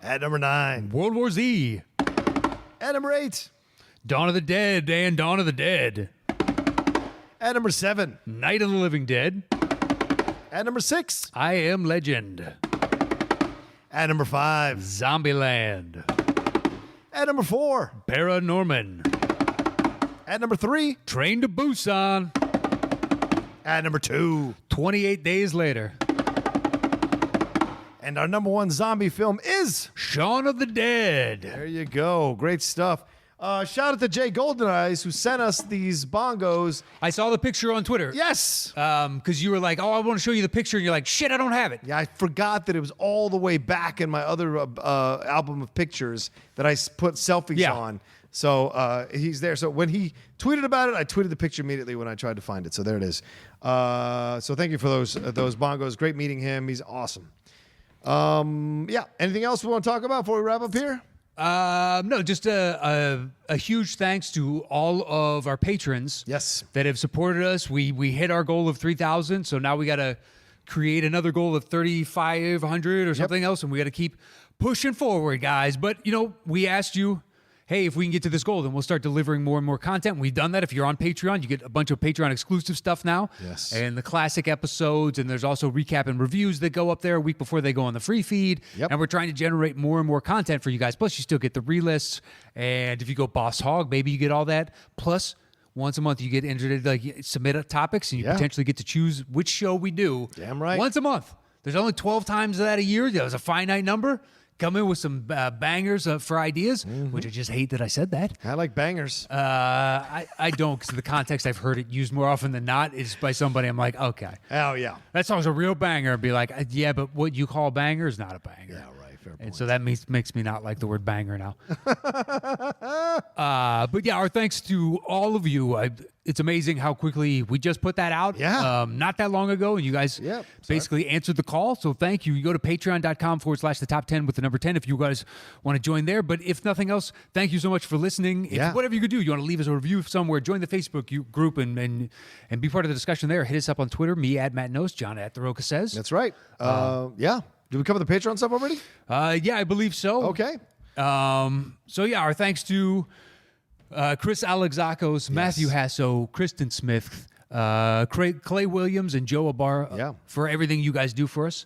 at number 9, World War Z. at number 8, Dawn of the Dead and Dawn of the Dead. at number 7, Night of the Living Dead. at number 6, I Am Legend. at number 5, Zombieland. at number 4, Paranorman. at number 3, Train to Busan. at number 2. 28 days later. And our number 1 zombie film is... Shaun of the Dead. There you go. Great stuff. Shout out to Jay Goldeneyes who sent us these bongos. I saw the picture on Twitter. Yes. Because you were like, oh, I want to show you the picture. And you're like, shit, I don't have it. Yeah, I forgot that it was all the way back in my other album of pictures that I put selfies on. So he's there. So when he tweeted about it, I tweeted the picture immediately when I tried to find it. So there it is. So thank you for those bongos. Great meeting him. He's awesome. Yeah. Anything else we want to talk about before we wrap up here? No, just a huge thanks to all of our patrons. Yes. That have supported us. We hit our goal of 3,000, so now we got to create another goal of 3,500 or something else, and we got to keep pushing forward, guys. But we asked you, hey, if we can get to this goal, then we'll start delivering more and more content. We've done that. If you're on Patreon, you get a bunch of Patreon exclusive stuff now. Yes. And the classic episodes, and there's also recap and reviews that go up there a week before they go on the free feed. Yep. And we're trying to generate more and more content for you guys. Plus, you still get the relists. And if you go Boss Hog, maybe you get all that. Plus, once a month, you get entered, submit topics, and you potentially get to choose which show we do. Damn right. Once a month. There's only 12 times that a year. That was a finite number. Come in with some bangers for ideas, which I just hate that I said that. I like bangers. I don't, because the context I've heard it used more often than not is by somebody. I'm like, okay, Oh, yeah. that song's a real banger. And be like, yeah, but what you call a banger is not a banger. Yeah, right. Fair And point. so that makes me not like the word banger now. But yeah, our thanks to all of you. It's amazing how quickly we just put that out. Yeah. Not that long ago, and you guys basically answered the call. So thank you. You go to patreon.com/the top 10 with the number 10 if you guys want to join there. But if nothing else, thank you so much for listening. Whatever you could do, you want to leave us a review somewhere, join the Facebook group and be part of the discussion there. Hit us up on Twitter, me at Matt Nose, John at The Roca Says. That's right. Yeah. Did we cover the Patreon stuff already? Yeah, I believe so. Okay. So yeah, our thanks to Chris Alexakos, Matthew Hasso, Kristen Smith, Clay Williams, and Joe Ibarra for everything you guys do for us.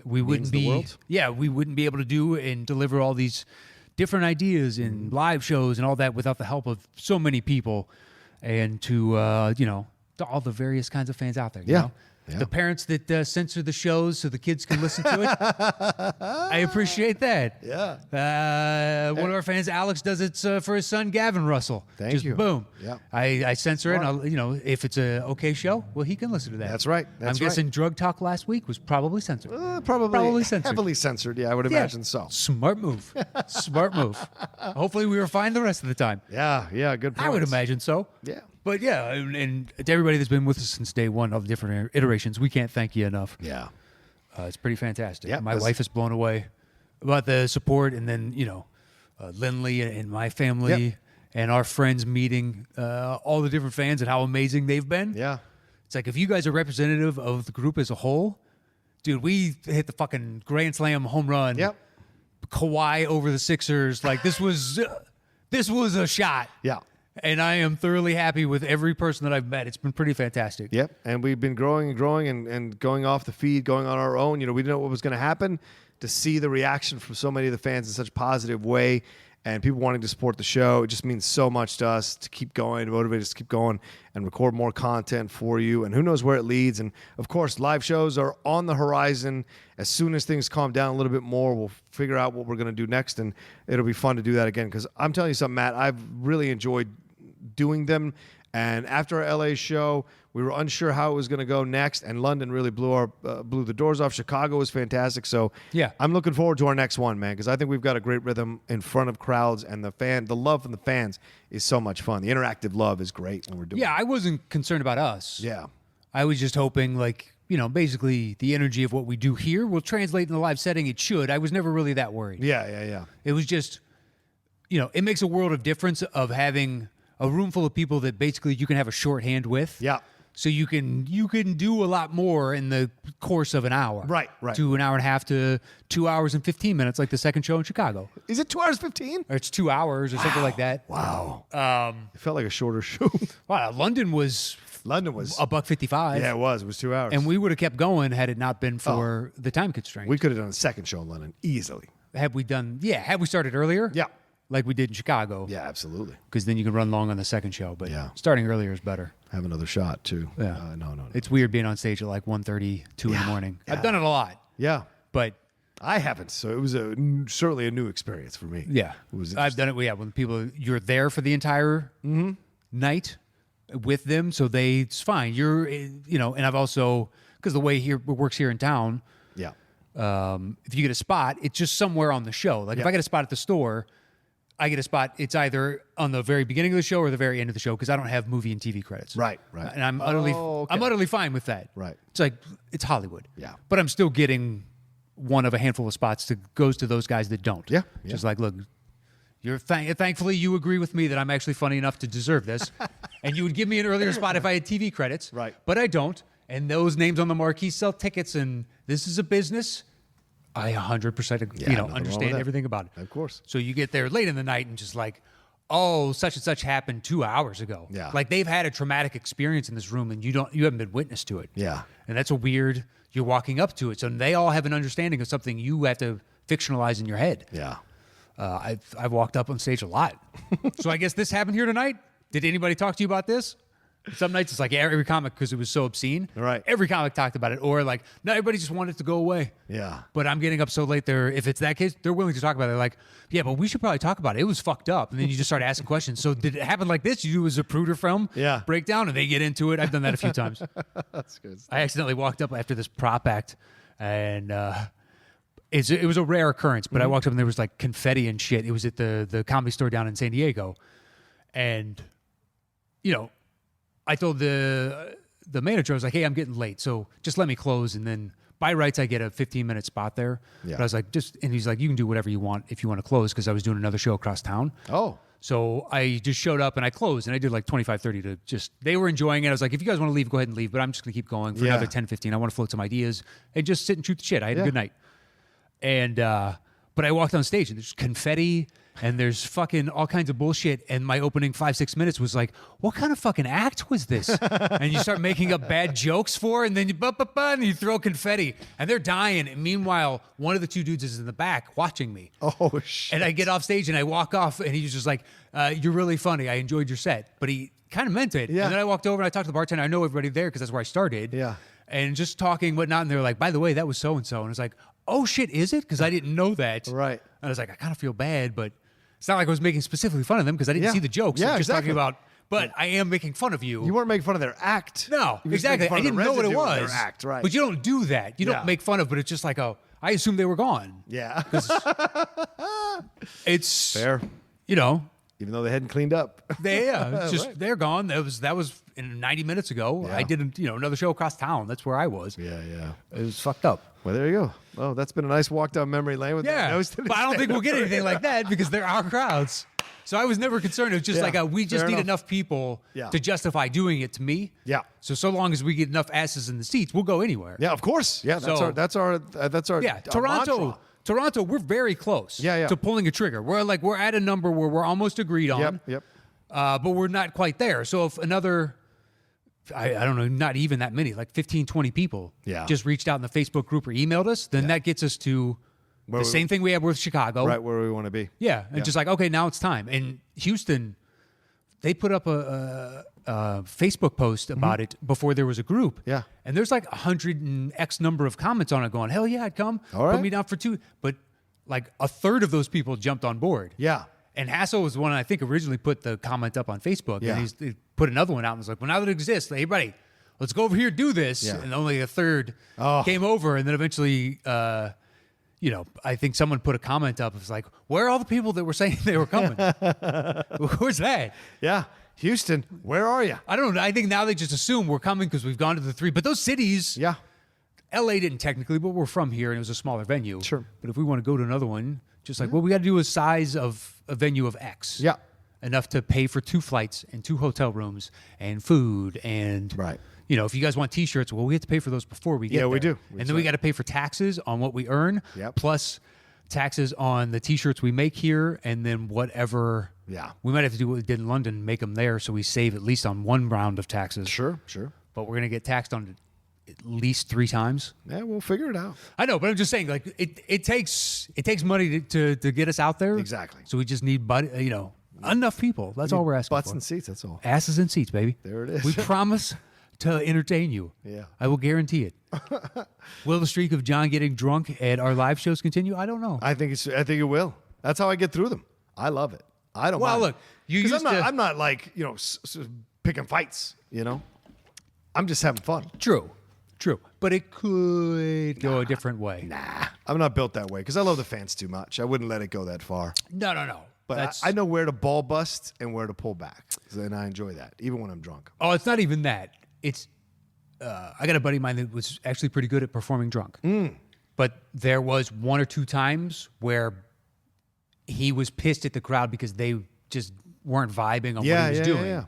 We wouldn't be we wouldn't be able to do and deliver all these different ideas and live shows and all that without the help of so many people, and to to all the various kinds of fans out there. You know? Yeah. The parents that censor the shows so the kids can listen to it. I appreciate that. Yeah. One of our fans, Alex, does it for his son, Gavin Russell. Thank you. Boom. Yeah. I censor it. And I'll, if it's a okay show, well, he can listen to that. That's right. I'm guessing Drug Talk last week was probably censored. Probably censored. heavily censored. Yeah, I would imagine so. Smart move. Smart move. Hopefully we were fine the rest of the time. Yeah. Good points. I would imagine so. Yeah. But yeah, and to everybody that's been with us since day one of different iterations, we can't thank you enough. Yeah. It's pretty fantastic. Yeah, my wife is blown away about the support, and then Lindley and my family and our friends meeting all the different fans and how amazing they've been. Yeah. It's like if you guys are representative of the group as a whole, dude, we hit the fucking grand slam home run. Yep. Kawhi over the Sixers. Like this was a shot. Yeah. And I am thoroughly happy with every person that I've met. It's been pretty fantastic. Yep. And we've been growing and growing and going off the feed, going on our own. We didn't know what was going to happen. To see the reaction from so many of the fans in such a positive way and people wanting to support the show. It just means so much to us to keep going, to motivate us to keep going and record more content for you. And who knows where it leads. And of course, live shows are on the horizon. As soon as things calm down a little bit more, we'll figure out what we're going to do next. And it'll be fun to do that again. Because I'm telling you something, Matt, I've really enjoyed doing them. And after our LA show, we were unsure how it was going to go next, and London really blew the doors off. Chicago was fantastic, so yeah, I'm looking forward to our next one, man, because I think we've got a great rhythm in front of crowds, and the love from the fans is so much fun. The interactive love is great when we're doing. Yeah, I wasn't concerned about us. Yeah, I was just hoping, like, you know, basically the energy of what we do here will translate in the live setting. It should. I was never really that worried. Yeah. It was just, you know, it makes a world of difference of having a room full of people that basically you can have a shorthand with. Yeah. So you can do a lot more in the course of an hour. Right. To an hour and a half to 2 hours and 15 minutes, like the second show in Chicago. Is it 2 hours 15? Or it's 2 hours or something like that. Wow. It felt like a shorter show. Wow, London was $1.55. Yeah, it was. It was 2 hours. And we would have kept going had it not been for the time constraint. We could have done a second show in London easily. Had we started earlier? Yeah. Like we did in Chicago. Yeah, absolutely. Because then you can run long on the second show. But yeah, starting earlier is better. Have another shot, too. Yeah. No. It's weird being on stage at like 1:30, 2 in the morning. Yeah. I've done it a lot. Yeah. But I haven't, so it was certainly a new experience for me. Yeah. I've done it, when people, you're there for the entire night with them, so it's fine. You're, you know, and I've also, because the way it works here in town, yeah. If you get a spot, it's just somewhere on the show. Like if I get a spot at the store, I get a spot. It's either on the very beginning of the show or the very end of the show because I don't have movie and TV credits. Right. And I'm utterly fine with that. Right. It's like it's Hollywood. Yeah. But I'm still getting one of a handful of spots that goes to those guys that don't. Yeah. Just like, look, thankfully you agree with me that I'm actually funny enough to deserve this, and you would give me an earlier spot if I had TV credits. Right. But I don't, and those names on the marquee sell tickets, and this is a business. I 100% understand everything about it. Of course. So you get there late in the night and just like, oh, such and such happened 2 hours ago. Yeah. Like they've had a traumatic experience in this room and you haven't been witness to it. Yeah. And that's you're walking up to it. So they all have an understanding of something you have to fictionalize in your head. Yeah. I've walked up on stage a lot. So I guess this happened here tonight. Did anybody talk to you about this? Some nights it's like every comic, because it was so obscene. Right. Every comic talked about it, or like, no, everybody just wanted it to go away. Yeah. But I'm getting up so late there. If it's that case, they're willing to talk about it. They're like, yeah, but we should probably talk about it. It was fucked up. And then you just start asking questions. So did it happen like this? You do a Zapruder film breakdown and they get into it. I've done that a few times. That's good. I accidentally walked up after this prop act and it was a rare occurrence, but I walked up and there was like confetti and shit. It was at the Comedy Store down in San Diego. And, you know, I told the manager, I was like, hey, I'm getting late, so just let me close. And then by rights, I get a 15-minute spot there. Yeah. But I was like, and he's like, you can do whatever you want if you want to close, because I was doing another show across town. Oh. So I just showed up and I closed, and I did like 25, 30 to they were enjoying it. I was like, if you guys want to leave, go ahead and leave, but I'm just going to keep going for another 10, 15. I want to float some ideas and just sit and shoot the shit. I had a good night. And, but I walked on stage and there's confetti and there's fucking all kinds of bullshit. And my opening 5-6 minutes was like, what kind of fucking act was this? And you start making up bad jokes for it, and then and you throw confetti and they're dying. And meanwhile, one of the two dudes is in the back watching me. Oh, shit. And I get off stage and I walk off and he's just like, you're really funny. I enjoyed your set. But he kind of meant it. Yeah. And then I walked over and I talked to the bartender. I know everybody there because that's where I started. Yeah. And just talking, whatnot. And they were like, by the way, that was so-and-so. And I was like, oh shit, is it? Because I didn't know that. Right. And I was like, I kind of feel bad, but it's not like I was making specifically fun of them because I didn't see the jokes. Yeah, I'm just exactly. talking about, but I am making fun of you. You weren't making fun of their act. No, You were just exactly. making fun I of the didn't know what it residue of was. their act, right. But you don't do that. You don't make fun of, but it's just like, oh, I assumed they were gone. Yeah. It's fair. You know. Even though they hadn't cleaned up. It's just right. They're gone. That was 90 minutes ago. Yeah. I did another show across town. That's where I was. Yeah. It was fucked up. Well, there you go. Oh, that's been a nice walk down memory lane with that nose to the but I don't think we'll get anything like that because there are crowds. So I was never concerned. It was just like we just need enough people to justify doing it to me. Yeah. So long as we get enough asses in the seats, we'll go anywhere. Yeah, of course. Yeah, that's our Toronto, we're very close to pulling a trigger. We're at a number where we're almost agreed on. Yep. But we're not quite there. So if another, I don't know, not even that many, like 15, 20 people just reached out in the Facebook group or emailed us, then that gets us to The same thing we had with Chicago. Right where we want to be. Yeah, and just like, okay, now it's time. And Houston, they put up a Facebook post about it before there was a group. Yeah. And there's like 100 and X number of comments on it going, hell yeah, I'd come. All right. Put me down for 2. But like a third of those people jumped on board. Yeah. And Hassel was the one I think originally put the comment up on Facebook. Yeah. And he put another one out and was like, well, now that it exists, hey, buddy, let's go over here and do this. Yeah. And only a third Oh. came over. And then eventually, I think someone put a comment up. It was like, where are all the people that were saying they were coming? Where's that? Yeah. Houston, where are you? I don't know. I think now they just assume we're coming because we've gone to the 3. But those cities, Yeah. LA didn't technically, but we're from here and it was a smaller venue. Sure. But if we want to go to another one, just like, well, we got to do a size of a venue of X. Yeah. Enough to pay for 2 flights and 2 hotel rooms and food and Right. if you guys want T-shirts, well, we have to pay for those before we get there. Yeah, we do. And then we got to pay for taxes on what we earn, Yep. plus taxes on the T-shirts we make here, and then whatever. Yeah. We might have to do what we did in London, make them there, so we save at least on 1 round of taxes. Sure. But we're gonna get taxed on it at least 3 times. Yeah, we'll figure it out. I know, but I'm just saying, like it takes money to get us out there. Exactly. So we just need enough people. That's all we're asking Butts for. and seats, that's all. Asses and seats, baby. There it is. We promise to entertain you. Yeah. I will guarantee it. Will the streak of John getting drunk at our live shows continue? I don't know. I think it will. That's how I get through them. I love it. I don't Well, mind. look, you 'Cause used I'm not like, picking fights, I'm just having fun. True. But it could go a different way. Nah, I'm not built that way because I love the fans too much. I wouldn't let it go that far. No. But I know where to ball bust and where to pull back. And I enjoy that, even when I'm drunk. Oh, it's not even that. It's I got a buddy of mine that was actually pretty good at performing drunk. But there was 1 or 2 times where he was pissed at the crowd because they just weren't vibing on what he was doing. Yeah.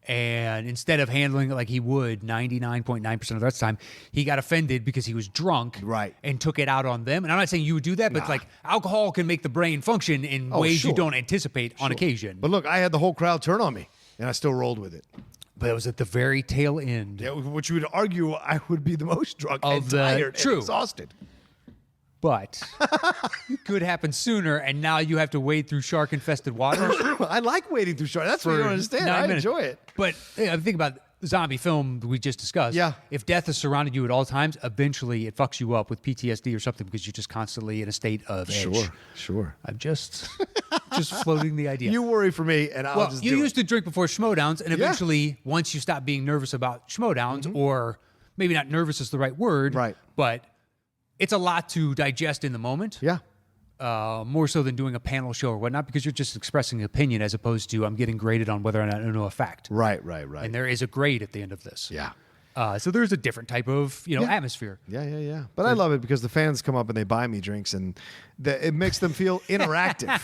And instead of handling it like he would 99.9% of the rest of the time, he got offended because he was drunk, Right. and took it out on them. And I'm not saying you would do that, but it's like alcohol can make the brain function in ways sure. you don't anticipate on occasion. But look, I had the whole crowd turn on me, and I still rolled with it. But it was at the very tail end. Yeah, which you would argue I would be the most drunk Of and the- tired true. and exhausted. But it could happen sooner, and now you have to wade through shark-infested waters. I like wading through short. That's what you for don't understand. 9 I minutes. enjoy it. But think about the zombie film we just discussed. Yeah. If death has surrounded you at all times, eventually it fucks you up with PTSD or something because you're just constantly in a state of edge. Sure. I'm just floating the idea. You worry for me, and I'll well, just you do used to drink before schmoedowns, and Yeah. eventually, once you stop being nervous about schmoedowns, or maybe not nervous is the right word, Right. but it's a lot to digest in the moment. Yeah. More so than doing a panel show or whatnot, because you're just expressing an opinion as opposed to I'm getting graded on whether or not I know a fact. Right. And there is a grade at the end of this. Yeah. So there's a different type of atmosphere. Yeah. But I love it because the fans come up and they buy me drinks, and it makes them feel interactive.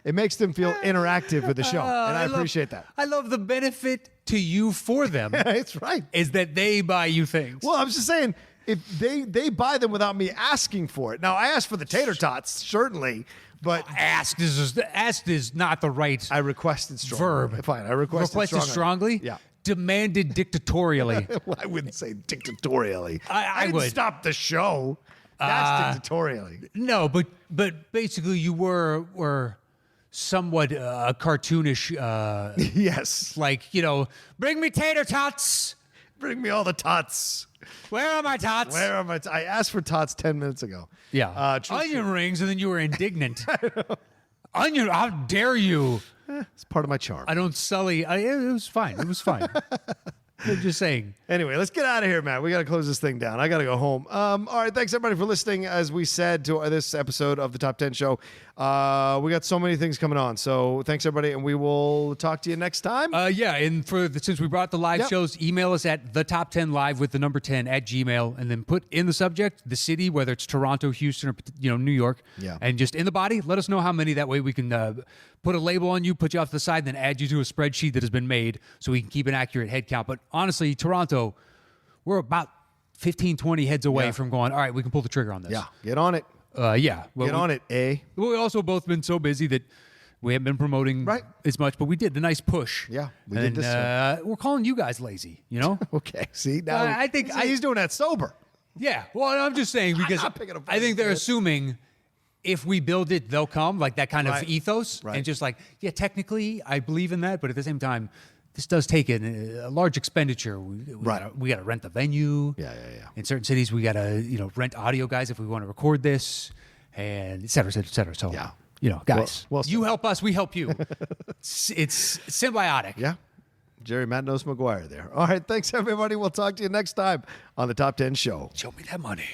It makes them feel interactive with the show, and I appreciate that. I love the benefit to you for them It's right. is that they buy you things. Well, I'm just saying, if they buy them without me asking for it. Now, I asked for the tater tots, certainly, but Asked is not the right I requested strongly. verb. Fine, I requested strongly. Yeah. Demanded dictatorially. Well, I wouldn't say dictatorially. I didn't would. stop the show. That's dictatorially. No, but basically you were somewhat cartoonish, Yes. like bring me tater tots. Bring me all the tots. Where are my tots? Where are my I asked for tots 10 minutes ago. Yeah, true, onion rings, and then you were indignant. Onion, how dare you? It's part of my charm. I don't sully. It was fine. It was fine. I'm just saying. Anyway, let's get out of here, man. We got to close this thing down. I got to go home. All right. Thanks, everybody, for listening. As we said, to this episode of the Top 10 Show. We got so many things coming on. So thanks, everybody, and we will talk to you next time. Yeah, and since we brought the live Yep. shows, email us at the top 10 live with the number 10 at Gmail, and then put in the subject the city, whether it's Toronto, Houston, or New York. Yeah. And just in the body, let us know how many. That way we can put a label on you, put you off to the side, then add you to a spreadsheet that has been made so we can keep an accurate head count. But honestly, Toronto, we're about 15, 20 heads away Yeah. from going, all right, we can pull the trigger on this. Yeah. Get on it. Yeah. Well, Get on it, eh? We've also both been so busy that we haven't been promoting Right. as much, but we did a nice push. Yeah, we and, did this we're calling you guys lazy, Okay. See, now I think he's doing that sober. Yeah. Well, I'm just saying because not picking a I think fight, they're man. assuming if we build it, they'll come, like that kind of ethos. Right. And just like, yeah, technically, I believe in that. But at the same time, this does take a large expenditure. We got to rent the venue. Yeah. In certain cities, we got to rent audio guys if we want to record this, and et cetera, et cetera, et cetera. So, guys, well you help us, we help you. it's symbiotic. Yeah. Jerry Matnos McGuire there. All right. Thanks, everybody. We'll talk to you next time on the Top 10 Show. Show me that money.